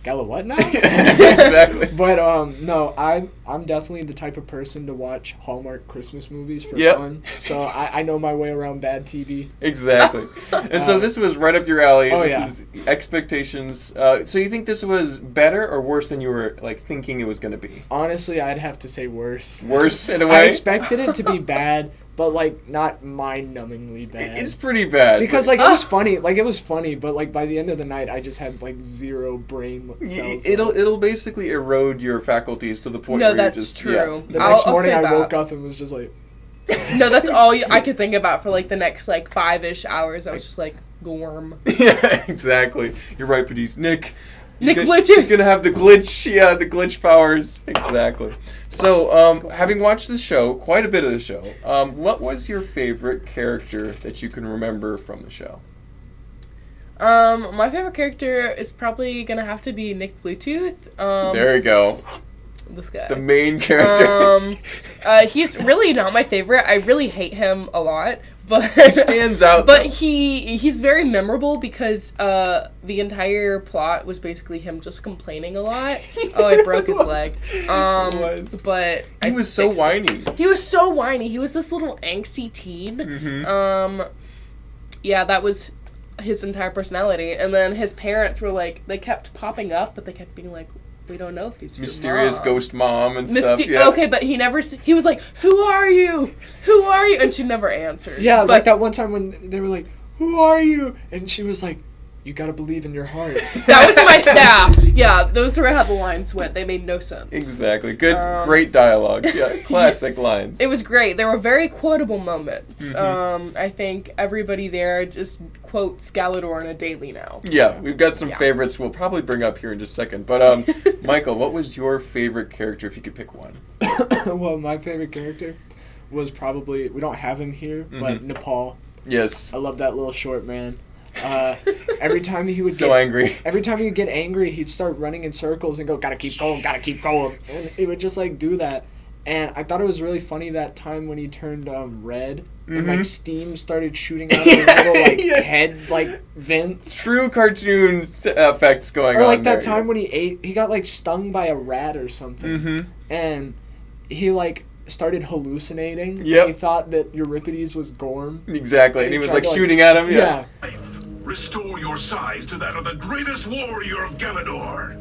Gala what now? Exactly. But no, I'm definitely the type of person to watch Hallmark Christmas movies for fun. So I know my way around bad TV. Exactly. And so this was right up your alley. Oh, this is expectations. So you think this was better or worse than you were like thinking it was going to be? Honestly, I'd have to say worse. Worse in a way? I expected it to be bad, but like not mind-numbingly bad. It's pretty bad. Because like it was funny. Like it was funny, but like by the end of the night I just had like zero brain cells. It'll basically erode your faculties to the point No, where you're that's just true. The next I'll morning say I that. woke up and was just like No, that's all I could think about for like the next like 5-ish hours. I was just like gorm. Yeah, exactly. You're right, Padis. Nick Bluetooth. He's gonna have the glitch. Yeah, the glitch powers. Exactly. So, having watched the show, quite a bit of the show, what was your favorite character that you can remember from the show? My favorite character is probably gonna have to be Nick Bluetooth. There you go. This guy. The main character. He's really not my favorite. I really hate him a lot. But he stands out. But he's very memorable because the entire plot was basically him just complaining a lot. Oh, I broke his leg. But he was so whiny. He was so whiny. He was this little angsty teen. Yeah, that was his entire personality. And then his parents were like, they kept popping up, but they kept being like, we don't know if he's mysterious mom. Ghost mom and stuff. Yeah. Okay, but he was like, who are you? Who are you? And she never answered. Yeah, but like that one time when they were like, who are you? And she was like, you gotta believe in your heart. That was my yeah. Those were how the lines went. They made no sense. Exactly. Good, great dialogue. Yeah, classic lines. It was great. There were very quotable moments. I think everybody there just quotes Galidor on a daily now. Yeah, we've got some favorites we'll probably bring up here in just a second. But Michael, what was your favorite character if you could pick one? Well, my favorite character was probably, we don't have him here, but Nepal. Yes. I love that little short man. Every time he would angry. Every time he would get angry, he'd start running in circles and go, gotta keep going, and he would just like do that. And I thought it was really funny that time when he turned red and like steam started shooting out of his little like head like vents. True cartoon effects going on. Or like that there, time when he got like stung by a rat or something. and he like started hallucinating. Yep. He thought that Euripides was Gorm. Exactly, and he was tried like to, shooting at him. Yeah. Restore your size to that of the greatest warrior of Galidor.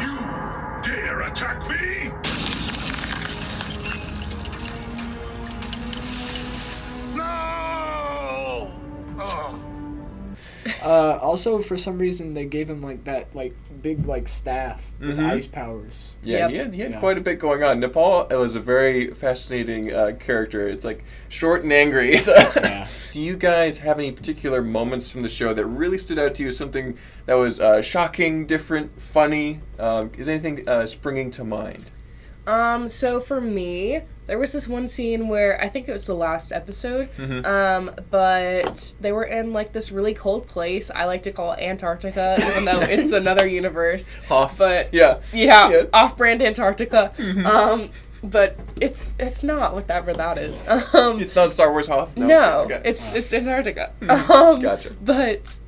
You dare attack me? No! Oh. Also, for some reason, they gave him like that like big like staff with ice powers. Yeah, he had quite a bit going on. Nepal was a very fascinating character. It's like short and angry. Do you guys have any particular moments from the show that really stood out to you? Something that was shocking, different, funny? Is anything springing to mind? So for me, there was this one scene where I think it was the last episode, but they were in like this really cold place. I like to call it Antarctica, even though it's another universe. But yeah, off-brand Antarctica. But it's not whatever that is. It's not Star Wars Hoth? No, Okay. it's Antarctica. Gotcha. But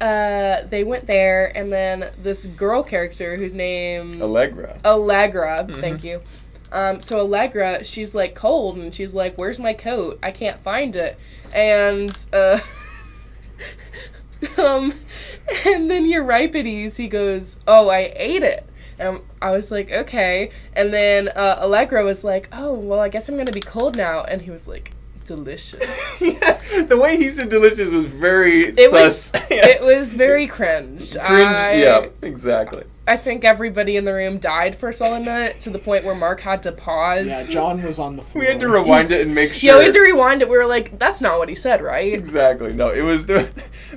they went there, and then this girl character whose name... Allegra, thank you. So Allegra, she's like cold, and she's like, "Where's my coat? I can't find it." And and then Euripides, he goes, "Oh, I ate it." And I was like, "Okay." And then Allegra was like, "Oh, well, I guess I'm gonna be cold now." And he was like, "Delicious." The way he said "delicious" was very sus. It was very cringe. Yeah, exactly. I think everybody in the room died for a solid minute, to the point where Mark had to pause. Yeah, John was on the floor. We had to rewind it and make sure. Yeah, we had to rewind it. We were like, "That's not what he said, right?" Exactly. No, it was there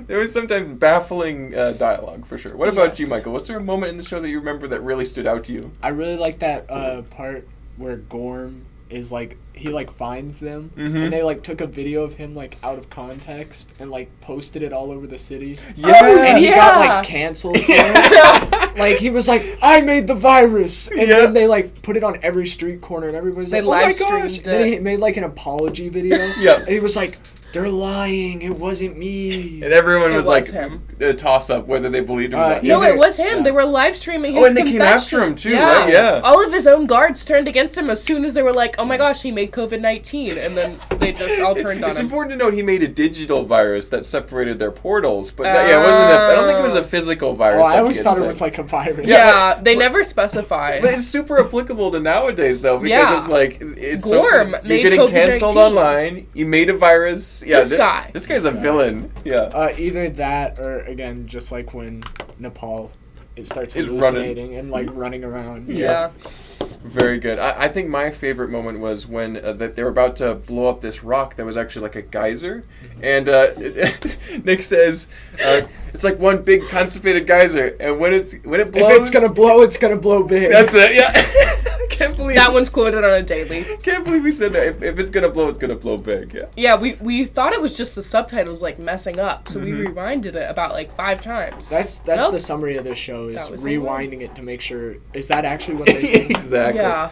was sometimes baffling dialogue for sure. What about you, Michael? Was there a moment in the show that you remember that really stood out to you? I really like that part where Gorm is like, he like finds them, and they like took a video of him like out of context and like posted it all over the city. And he got like canceled for it. Like he was like, "I made the virus," and then they like put it on every street corner, and everybody's like, "Oh my gosh!" And then he made like an apology video. And he was like, "They're lying. It wasn't me." And everyone was like him. A toss up whether they believed him or not. No, it was him. They were live streaming his and they came after him too, right? Yeah. All of his own guards turned against him as soon as they were like, "Oh my gosh, he made COVID-19," and then they just all turned on him. It's important to note he made a digital virus that separated their portals, but it wasn't. I don't think it was a physical virus. I always thought it was like a virus. Yeah, they never specified. But it's super applicable to nowadays, though, because it's like Gorm made you're getting canceled COVID-19. online. You made a virus. Yeah, this guy's a villain. Yeah. Either that or again, just like when Nepal starts hallucinating and like running around. Yeah. Very good. I think my favorite moment was when that they were about to blow up this rock that was actually like a geyser, and Nick says it's like one big constipated geyser, and when it blows, if it's gonna blow big. That's it. Yeah. Can't believe that one's quoted on a daily. Can't believe we said that. If it's gonna blow big. Yeah. Yeah, we thought it was just the subtitles like messing up, so we rewinded it about like 5 times. That's the summary of this show, is rewinding it to make sure, is that actually what they said? Exactly. Yeah.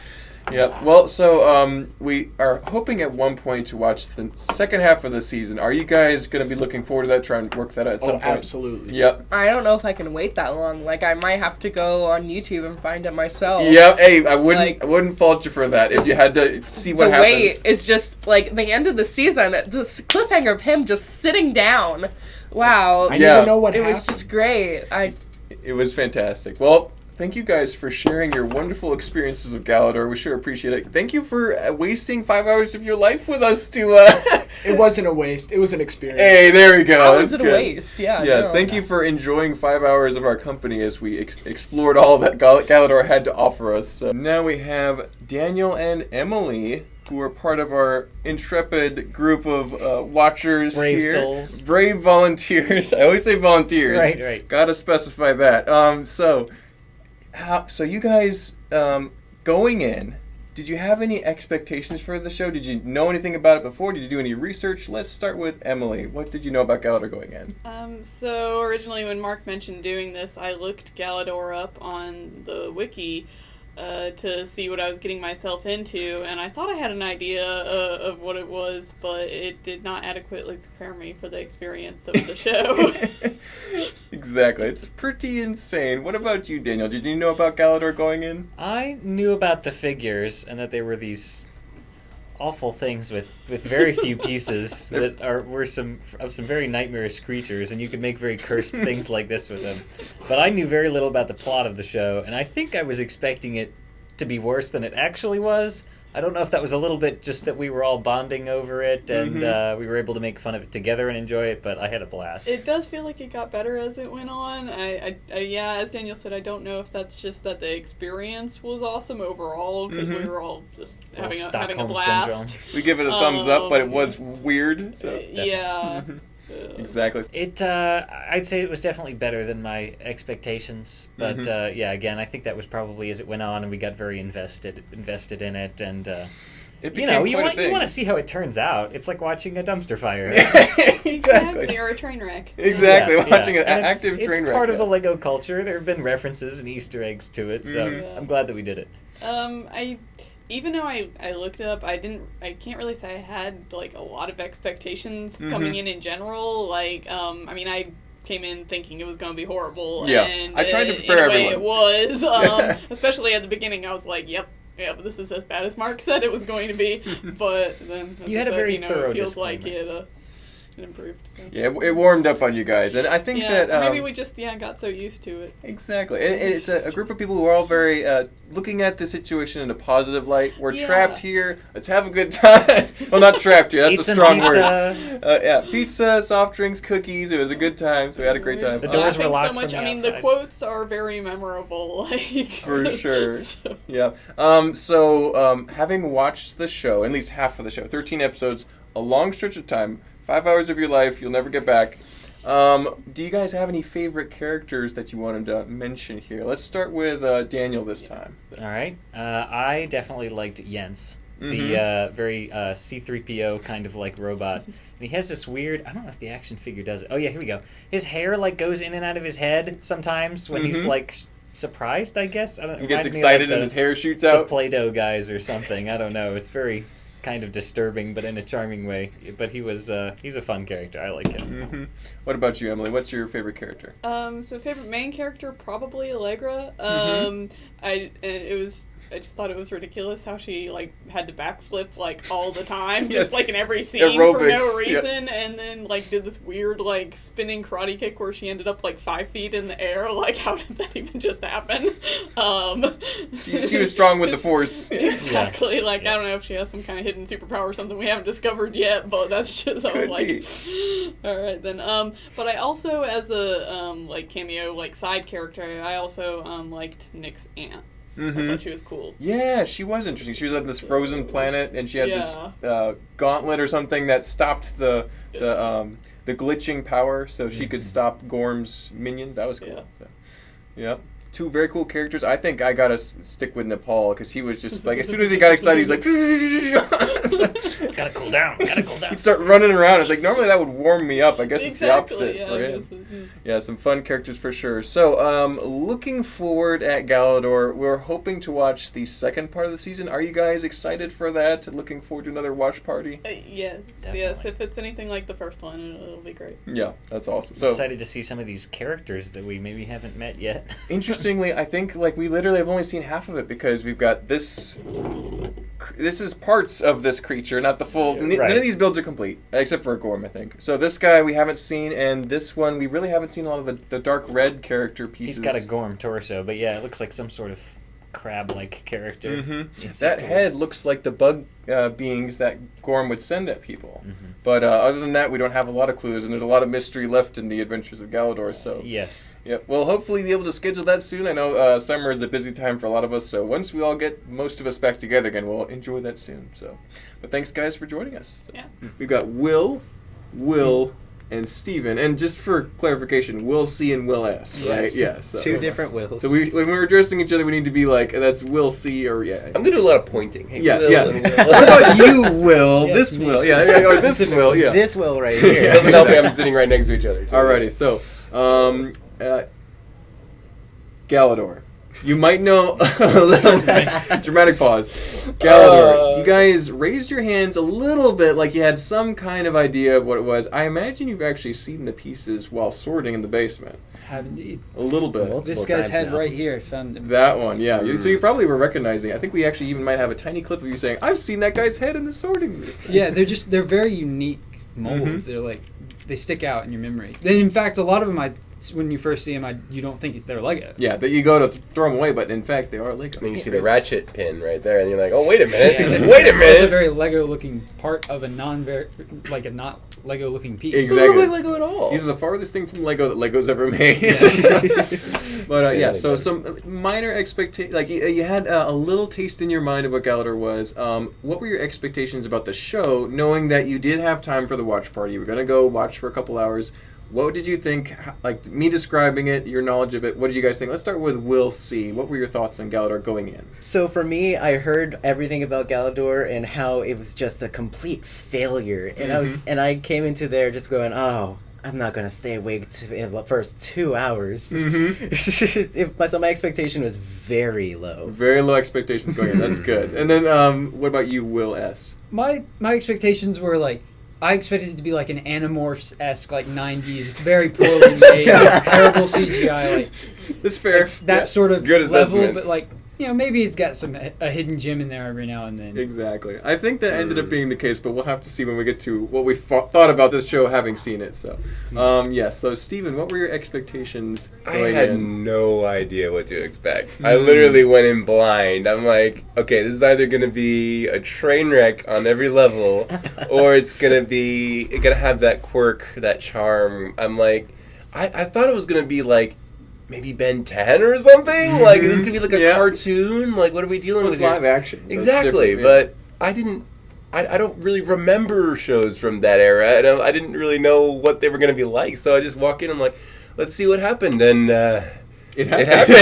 Yep. Well, so we are hoping at one point to watch the second half of the season. Are you guys going to be looking forward to that? Try and work that out at some point? Absolutely. Yep. I don't know if I can wait that long. Like, I might have to go on YouTube and find it myself. Yeah. Hey, I wouldn't fault you for that if you had to see what happens. The wait is just like the end of the season. This cliffhanger of him just sitting down. Wow. I need to know what it happens. was just great. It was fantastic. Well, thank you guys for sharing your wonderful experiences of Galidor. We sure appreciate it. Thank you for wasting 5 hours of your life with us to... It wasn't a waste. It was an experience. Hey, there we go. How was it a waste? Yeah. Yes, thank you for enjoying 5 hours of our company as we explored all that Galidor had to offer us. So now we have Daniel and Emily, who are part of our intrepid group of watchers Brave here. souls. Brave volunteers. I always say volunteers. Right. Gotta specify that. So you guys, going in, did you have any expectations for the show? Did you know anything about it before? Did you do any research? Let's start with Emily. What did you know about Galidor going in? So originally when Mark mentioned doing this, I looked Galidor up on the wiki, to see what I was getting myself into, and I thought I had an idea of what it was, but it did not adequately prepare me for the experience of the show. Exactly. It's pretty insane. What about you, Daniel? Did you know about Galidor going in? I knew about the figures and that they were these awful things with very few pieces that were some very nightmarish creatures, and you could make very cursed things like this with them. But I knew very little about the plot of the show, and I think I was expecting it to be worse than it actually was. I don't know if that was a little bit just that we were all bonding over it and we were able to make fun of it together and enjoy it, but I had a blast. It does feel like it got better as it went on. Yeah, as Daniel said, I don't know if that's just that the experience was awesome overall, because we were all just having a blast. Syndrome. We give it a thumbs up, but it was weird. So. Yeah. Exactly. I'd say it was definitely better than my expectations, but yeah, again, I think that was probably as it went on, and we got very invested in it, and you want to see how it turns out. It's like watching a dumpster fire. Exactly, or a train wreck. Exactly, watching an active train wreck. It's part of the Lego culture. There have been references and Easter eggs to it, so I'm glad that we did it. Even though I looked it up, I can't really say I had like a lot of expectations coming in general. Like, I came in thinking it was going to be horrible. Yeah, and I tried to prepare everyone. It was, especially at the beginning. I was like, yep, this is as bad as Mark said it was going to be. But then you had a very thorough it feels disclaimer. like it improved. So. Yeah, it warmed up on you guys, and I think that maybe we just got so used to it. Exactly, and it's a group of people who are all very looking at the situation in a positive light. We're trapped here. Let's have a good time. Well, not trapped here. That's a strong word. Pizza, soft drinks, cookies. It was a good time, so we had a great time. The doors were locked so much. from the outside. The quotes are very memorable. Like for sure. So. Yeah. Having watched the show, at least half of the show, 13 episodes, a long stretch of time. 5 hours of your life you'll never get back. Do you guys have any favorite characters that you wanted to mention here? Let's start with Daniel this time. All right. I definitely liked Jens, the very C-3PO kind of like robot. And he has this weird, I don't know if the action figure does it. Oh yeah, here we go. His hair like goes in and out of his head sometimes when he's like surprised, I guess. I don't. He gets excited and his hair shoots out. The Play-Doh guys or something. I don't know. It's very kind of disturbing, but in a charming way. But he's a fun character. I like him. What about you, Emily? What's your favorite character? So favorite main character, probably Allegra. I just thought it was ridiculous how she like had to backflip like all the time, just like in every scene Aerobics, for no reason, and then like did this weird like spinning karate kick where she ended up like 5 feet in the air. Like, how did that even just happen? She was strong with the force. Exactly. Like, I don't know if she has some kind of hidden superpower or something we haven't discovered yet, but that's just, I was like, all right then. But I also, as a like cameo like side character, I also liked Nick's aunt. I thought she was cool. Yeah, she was interesting. She was on this frozen planet, and she had this gauntlet or something that stopped the glitching power, so she could stop Gorm's minions. That was cool. Yeah. Two very cool characters. I think I gotta stick with Nepal because he was just like, as soon as he got excited, he's like, gotta cool down. He'd start running around. It's like normally that would warm me up. I guess it's the opposite for him. Yeah, some fun characters for sure. So, looking forward at Galidor, we're hoping to watch the second part of the season. Are you guys excited for that? Looking forward to another watch party? Yes. If it's anything like the first one, it'll be great. Yeah, that's awesome. So excited to see some of these characters that we maybe haven't met yet. Interestingly, I think like we literally have only seen half of it because we've got this. This is parts of this creature, not the full. None of these builds are complete except for Gorm, I think. So this guy we haven't seen, and this one we really haven't seen a lot of the dark red character pieces. He's got a Gorm torso, but yeah, it looks like some sort of crab-like character. That head looks like the bug beings that Gorm would send at people. But other than that, we don't have a lot of clues, and there's a lot of mystery left in the Adventures of Galidor. So yes. Yep. We'll hopefully be able to schedule that soon. I know summer is a busy time for a lot of us, so once we all get most of us back together again, we'll enjoy that soon. So, but thanks guys for joining us. Yeah. We've got Will, and Steven. And just for clarification, Will C and Will S, right? Yes. Yeah. So, two different Wills. So when we're addressing each other, we need to be like, that's Will C or I'm going to do a lot of pointing. Hey, yeah, Will yeah. and Will. What about you, Will? Yes, this me. Will. Yeah, or this Will, yeah. This Will right here. It doesn't help me, I'm sitting right next to each other. Alrighty, so, Galidor. You might know a little dramatic pause. Galidor, you guys raised your hands a little bit like you had some kind of idea of what it was. I imagine you've actually seen the pieces while sorting in the basement. Have indeed. A little bit. This guy's head right here. Found him. That one, yeah. So you probably were recognizing it. I think we actually even might have a tiny clip of you saying, I've seen that guy's head in the sorting room. Yeah, they're very unique molds. They're like, they stick out in your memory. And in fact, a lot of them, when you first see them, you don't think they're Lego. Yeah, but you go to throw them away, but in fact, they are Lego. And then you see the ratchet pin right there, and you're like, oh, wait a minute. Yeah, wait a minute. It's a very Lego-looking part of a not Lego-looking piece. Exactly. It doesn't look like Lego at all. These are the farthest thing from Lego that Lego's ever made. But yeah, so some minor expectations. Like you had a little taste in your mind of what Galidor was. What were your expectations about the show, knowing that you did have time for the watch party? You were going to go watch for a couple hours. What did you think? Like me describing it, your knowledge of it. What did you guys think? Let's start with Will C. What were your thoughts on Galidor going in? So for me, I heard everything about Galidor and how it was just a complete failure, and I came into there just going, oh, I'm not gonna stay awake in the first 2 hours. So my expectation was very low. Very low expectations going in. That's good. And then what about you, Will S? My expectations were like, I expected it to be like an Animorphs-esque, like 90s, very poorly made, terrible CGI, like that's fair. Like that sort of good level, assessment. but like, you know, maybe it's got a hidden gem in there every now and then. Exactly. I think that ended up being the case, but we'll have to see when we get to what we thought about this show having seen it. So, yes. So, Steven, what were your expectations? I had no idea what to expect. I literally went in blind. I'm like, okay, this is either going to be a train wreck on every level, or it's going to have that quirk, that charm. I'm like, I thought it was going to be like, maybe Ben 10 or something? Like, this could be like a cartoon? Like, what are we dealing with here? It's live action. So exactly, but I don't really remember shows from that era, and I didn't really know what they were going to be like, so I just walk in, I'm like, let's see what happened, and it happened.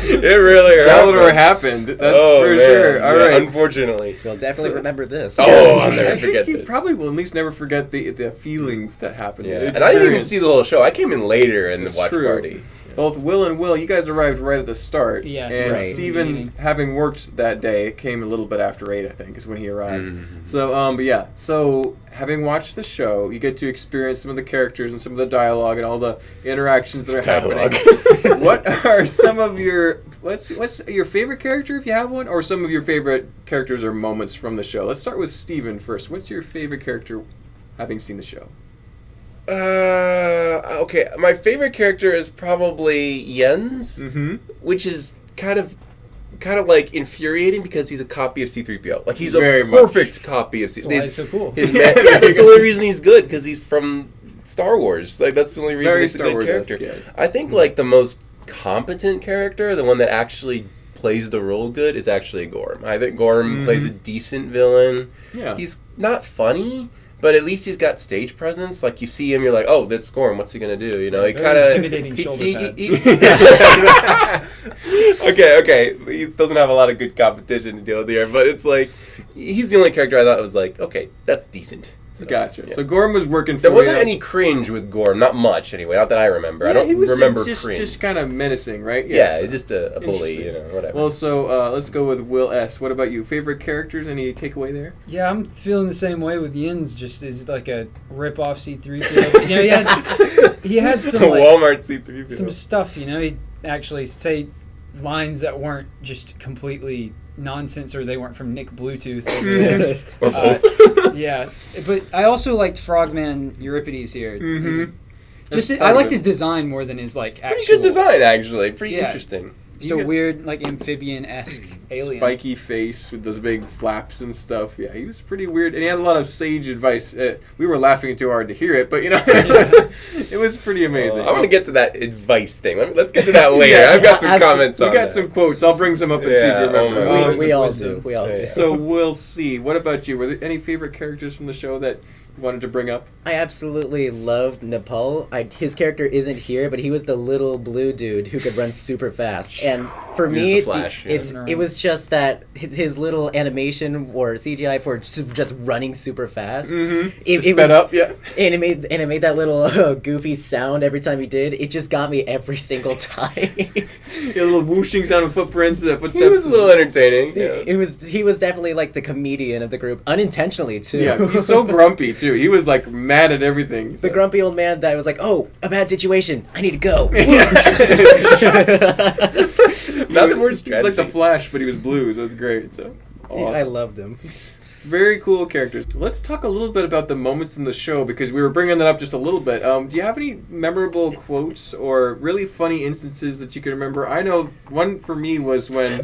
it really Galidor happened. That's for sure. All right. Unfortunately. You'll definitely remember this. Oh, I'll never I forget think this. you probably will at least never forget the feelings that happened. Yeah. And I didn't even see the whole show. I came in later in the watch party. Both Will and Will, you guys arrived right at the start. Yes. And Right. Steven, having worked that day, came a little bit after 8, I think, is when he arrived. So, but yeah. So, having watched the show, you get to experience some of the characters and some of the dialogue and all the interactions that are happening. What are some of your... What's your favorite character, if you have one? Or some of your favorite characters or moments from the show? Let's start with Steven first. What's your favorite character, having seen the show? Okay, my favorite character is probably Jens, which is kind of like infuriating because he's a copy of C-3PO. Like, he's a perfect copy of C-3PO. That's why he's so cool. That's the only reason he's good, because he's from Star Wars. Like, that's the only reason he's a good character. Yes. I think, like, the most competent character, the one that actually plays the role good, is actually Gorm. I think Gorm plays a decent villain. Yeah. He's not funny, but at least he's got stage presence. Like, you see him, you're like, oh, that's Gorm. What's he gonna do? You know, he kind of intimidating shoulder pads. Okay. He doesn't have a lot of good competition to deal with here, but it's like he's the only character I thought was like, okay, that's decent. So, Gotcha. yeah. So Gorm was working for There wasn't you. any cringe with Gorm, not much anyway, not that I remember. Yeah, I don't he was remember just, cringe. just kind of menacing, right? Yeah, so he's just a bully, you know, whatever. Well, so let's go with Will S. What about you? Favorite characters? Any takeaway there? Yeah, I'm feeling the same way with Jens. Just is like a rip-off C-3PO. You know, he had some like, Walmart C-3PO. some stuff. You know, he'd actually say lines that weren't just completely nonsense, or they weren't from Nick Bluetooth. Or both. Yeah, but I also liked Frogman Euripides here. That's I liked his design more than his like Pretty actual. good design, actually. Pretty interesting. Just a weird, like, amphibian-esque alien. Spiky face with those big flaps and stuff. Yeah, he was pretty weird. And he had a lot of sage advice. We were laughing too hard to hear it, but, you know, it was pretty amazing. I want to get to that advice thing. Let's get to that later. I've got some comments on that. We got some quotes. I'll bring some up and see if you remember. We all do. We all do. So we'll see. What about you? Were there any favorite characters from the show that wanted to bring up? I absolutely loved Nepal. His character isn't here, but he was the little blue dude who could run super fast. And for He was me, the Flash, yeah. it was just that his little animation or CGI for just running super fast. Mm-hmm. It Sped was up, yeah. and it made that little goofy sound every time he did. It just got me every single time. A little whooshing sound of footprints, footsteps. He was a little entertaining. Yeah. He was definitely like the comedian of the group, unintentionally too. Yeah, he's so grumpy too. He was like mad at everything. The grumpy old man that was like, "Oh, a bad situation. I need to go." Not the word strategy. He was like the Flash, but he was blue. So it was great. So awesome. I loved him. Very cool characters. Let's talk a little bit about the moments in the show because we were bringing that up just a little bit. Do you have any memorable quotes or really funny instances that you can remember? I know one for me was when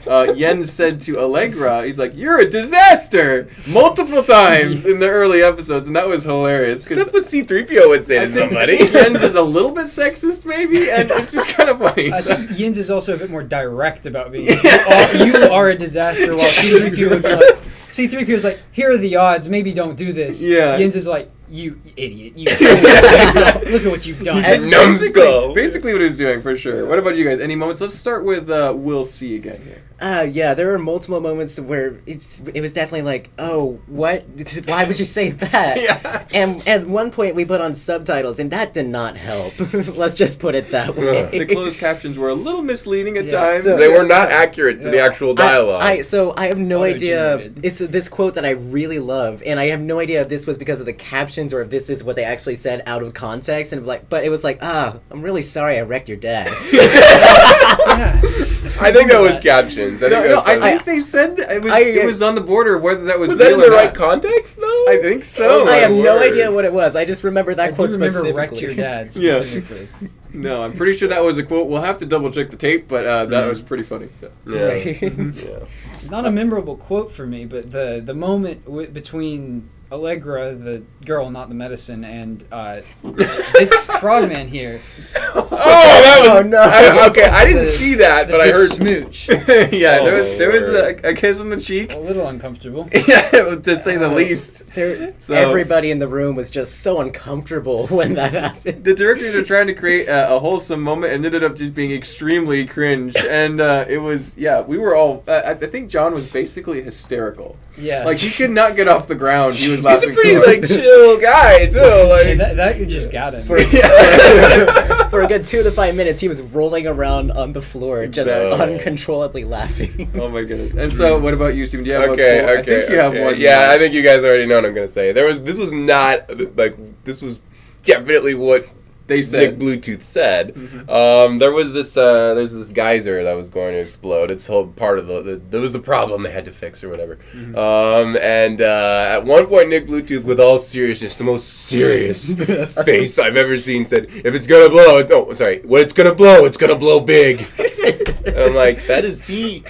Jens said to Allegra, he's like, "You're a disaster!" multiple times in the early episodes, and that was hilarious. That's what C-3PO would say to somebody. Jens is a little bit sexist, maybe, and it's just kind of funny. I think Jens is also a bit more direct about being, you are a disaster, while C-3PO would be like, C-3PO is like, here are the odds, maybe don't do this. Yeah. Jens is like, you idiot, you look at what you've done. Basically what he was doing, for sure. What about you guys? Any moments? Let's start with Will C again here. Yeah, there were multiple moments where it was definitely like, oh, what? Why would you say that? Yeah. And at one point we put on subtitles, and that did not help. Let's just put it that way. The closed captions were a little misleading at times. So- They were not accurate to the actual dialogue. So I have no idea. Auto-generated. It's this quote that I really love, and I have no idea if this was because of the captions or if this is what they actually said out of context. And but it was like, I'm really sorry I wrecked your dad. I think that was captions. I think they said that it was on the border of whether that was Was real that in the or right not. context, though? I think so. I have no idea what it was. I just remember that quote remember specifically. wrecked your dad Yeah. specifically. No, I'm pretty sure that was a quote. We'll have to double check the tape, but that was pretty funny. So. Yeah. Not a memorable quote for me, but the moment between Allegra, the girl, not the medicine, and this frogman here. Oh, that was no. okay. I didn't see that, but I heard smooch. Yeah, there was a kiss on the cheek. A little uncomfortable. Yeah, to say the least. So- Everybody in the room was just so uncomfortable when that happened. The directors are trying to create a wholesome moment and ended up just being extremely cringe. And it was, we were all, I think John was basically hysterical. Yeah. Like, he could not get off the ground. He was laughing He's a pretty so hard. like chill guy too. See, Like that just got him. For a good 2 to 5 minutes, he was rolling around on the floor, just No. uncontrollably laughing. Oh my goodness. And so, what about you, Steven? Do you have okay. I think you have one. Yeah, I think you guys already know what I'm gonna say. This was not like this was definitely what they said. Nick Bluetooth said. There was this there's this geyser that was going to explode. It's whole part of there was the problem they had to fix or whatever. And at one point, Nick Bluetooth, with all seriousness, the most serious face I've ever seen, said, "If it's gonna blow, when it's gonna blow big." And I'm like, that is the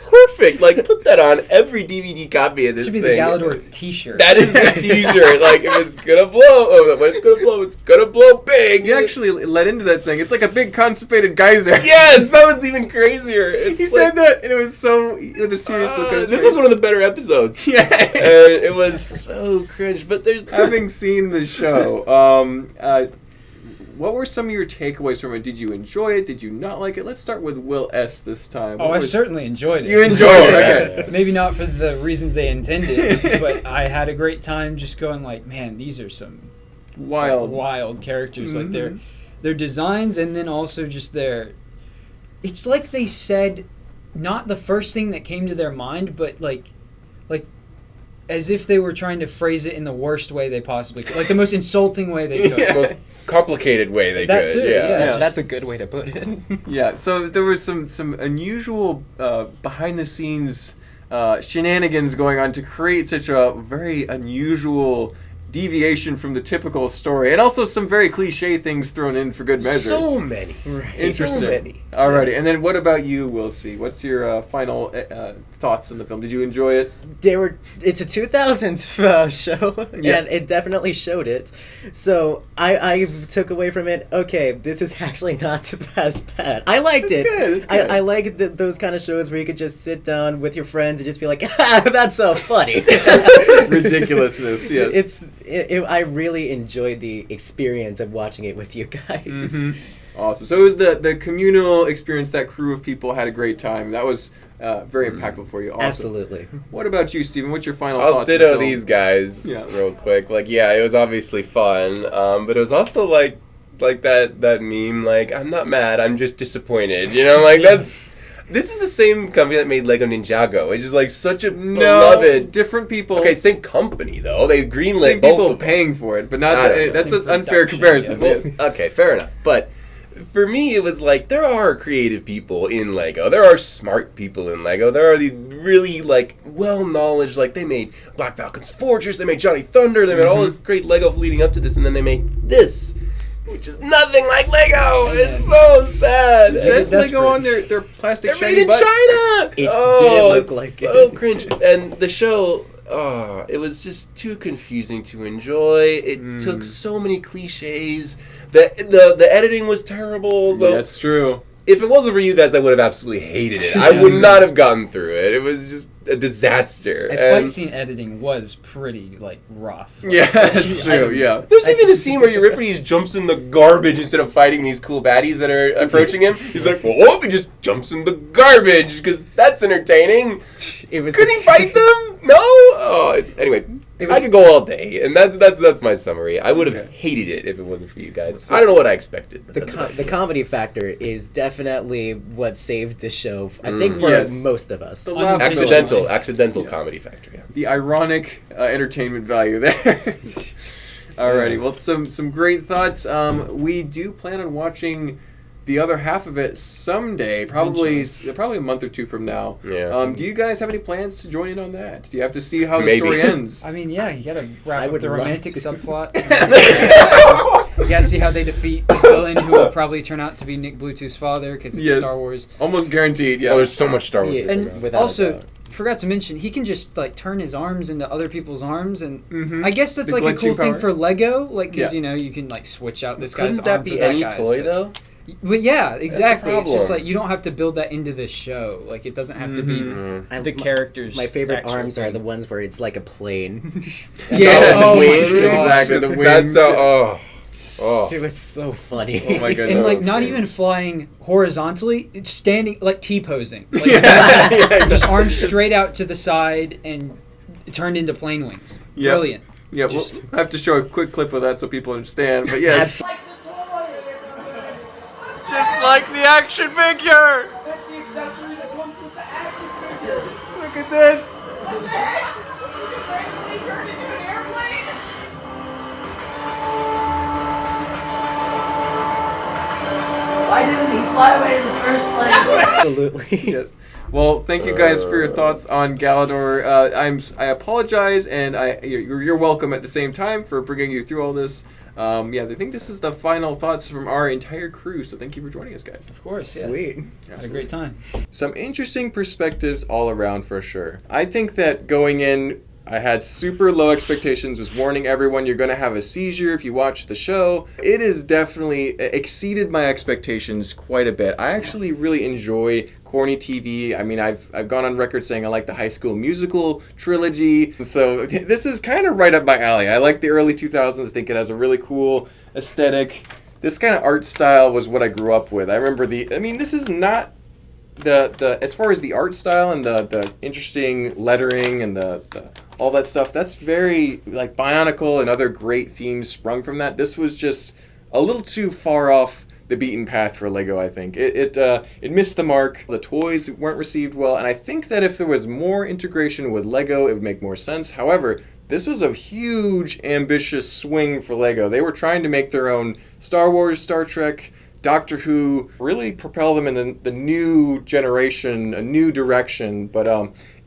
perfect. Like, put that on every DVD copy of this Should be thing. the Galidor T-shirt. That is the T-shirt. Like, if it's gonna blow, when it's gonna blow big. He actually led into that saying, it's like a big constipated geyser. Yes, that was even crazier. He said that, and it was so, with a serious look on his This face. was one of the better episodes. Yeah. And it was so cringe. But there's Having seen the show, what were some of your takeaways from it? Did you enjoy it? Did you not like it? Let's start with Will S. this time. Oh, I certainly enjoyed it. You enjoyed it, okay. Maybe not for the reasons they intended, but I had a great time just going like, man, these are some wild characters. Like their designs, and then also just it's like they said not the first thing that came to their mind, but like as if they were trying to phrase it in the worst way they possibly could. Like the most insulting way they could. the most complicated way they That could. too, yeah. That's a good way to put it. Yeah, so there was some unusual behind-the-scenes shenanigans going on to create such a very unusual deviation from the typical story, and also some very cliche things thrown in for good measure. So many. Interesting. So many. Alrighty, and then what about you, Will C? What's your final thoughts on the film? Did you enjoy it? It's a 2000s show, Yeah. and it definitely showed it. So I took away from it, okay, this is actually not as bad. I liked it. Good, good. I like those kind of shows where you could just sit down with your friends and just be like, that's so funny. Ridiculousness, yes. I really enjoyed the experience of watching it with you guys. Mm-hmm. Awesome. So it was the communal experience. That crew of people had a great time. That was very impactful for you. Awesome. Absolutely. What about you, Steven? What's your final I'll thoughts? ditto these guys real quick. Like, yeah, it was obviously fun, but it was also like that meme. Like, I'm not mad, I'm just disappointed. You know, like This is the same company that made Lego Ninjago, which is like such a beloved. Different people. Okay, same company though. They greenlit same both people of them. paying for it, but not. That's an unfair comparison. Well, okay, fair enough. But for me, it was like there are creative people in Lego. There are smart people in Lego. There are these really like well-knowledge. Like they made Black Falcon's Fortress. They made Johnny Thunder. They made all this great Lego leading up to this, and then they made this, which is nothing like Lego. It's so sad. It says Lego on their plastic They're shiny made in butts. China. It did look it's like so it. cringe. And the show, it was just too confusing to enjoy. It took so many cliches. The editing was terrible. Yeah, that's true. If it wasn't for you guys, I would have absolutely hated it. I would not have gotten through it. It was just a disaster. The fight scene editing was pretty rough. Yeah, that's true. Yeah, there's even a scene where Euripides jumps in the garbage instead of fighting these cool baddies that are approaching him. He's like, "Well, he just jumps in the garbage because that's entertaining." Could he fight them? No. Oh, anyway. I could go all day, and that's my summary. I would have hated it if it wasn't for you guys. I don't know what I expected. The comedy factor is definitely what saved the show. I think for most of us. Accidental comedy factor. Yeah. The ironic entertainment value there. Alrighty, well, some great thoughts. We do plan on watching the other half of it someday, probably a month or two from now. Yeah. Do you guys have any plans to join in on that? Do you have to see how the story ends? I mean, yeah, you gotta wrap up the romantic subplot. You gotta see how they defeat the villain, who will probably turn out to be Nick Bluetooth's father, because it's Star Wars. Almost guaranteed, yeah. Oh, there's so much Star Wars. Yeah. And also, forgot to mention, he can just turn his arms into other people's arms, and I guess that's The a cool thing power. for Lego, because you can switch out this guy's Couldn't arm that for be that any guy's, toy though? But yeah, exactly. It's just problem. you don't have to build that into this show. It doesn't have to be the characters. My favorite actual arms are thing. the ones where it's like a plane. Yeah. Oh, wings. Exactly, the wings. That's oh. It was so funny. Oh my goodness. And not even flying horizontally, it's standing T-posing. Just arms straight out to the side and turned into plane wings. Yep. Brilliant. Yeah, we'll have to show a quick clip of that so people understand. But yes. Just like the action figure! That's the accessory that comes with the action figure. Look at this! Why didn't he fly away in the first place? Absolutely. Yes. Well, thank you guys for your thoughts on Galidor. I apologize, and you're welcome at the same time for bringing you through all this. I think this is the final thoughts from our entire crew, so thank you for joining us, guys. Of course. Sweet. Yeah. Had a great time. Some interesting perspectives all around for sure. I think that going in, I had super low expectations, was warning everyone you're going to have a seizure if you watch the show. It has definitely exceeded my expectations quite a bit. I actually really enjoy corny TV. I mean, I've gone on record saying I like the High School Musical trilogy. So this is kind of right up my alley. I like the early 2000s. I think it has a really cool aesthetic. This kind of art style was what I grew up with. I remember this is not the as far as the art style and the interesting lettering and the all that stuff, that's very Bionicle and other great themes sprung from that. This was just a little too far off the beaten path for Lego, I think. It missed the mark. The toys weren't received well, and I think that if there was more integration with Lego, it would make more sense. However, this was a huge, ambitious swing for Lego. They were trying to make their own Star Wars, Star Trek, Doctor Who, really propel them in the new generation, a new direction, but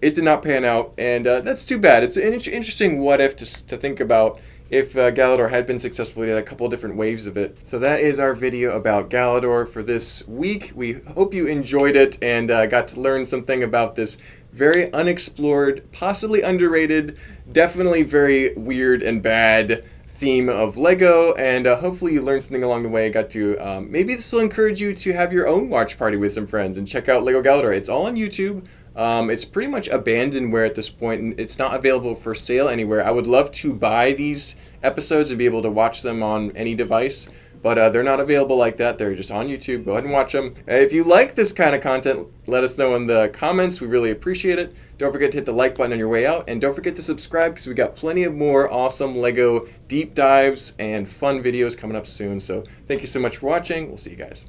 it did not pan out, and that's too bad. It's an interesting what if to think about if Galidor had been successful. We had a couple different waves of it. So that is our video about Galidor for this week. We hope you enjoyed it and got to learn something about this very unexplored, possibly underrated, definitely very weird and bad theme of Lego, and hopefully you learned something along the way. Got to maybe this will encourage you to have your own watch party with some friends and check out Lego Galidor. It's all on YouTube. It's pretty much abandonware at this point, and it's not available for sale anywhere. I would love to buy these episodes and be able to watch them on any device, but they're not available like that. They're just on YouTube. Go ahead and watch them. If you like this kind of content, let us know in the comments. We really appreciate it. Don't forget to hit the like button on your way out, and don't forget to subscribe because we got plenty of more awesome LEGO deep dives and fun videos coming up soon. So thank you so much for watching. We'll see you guys.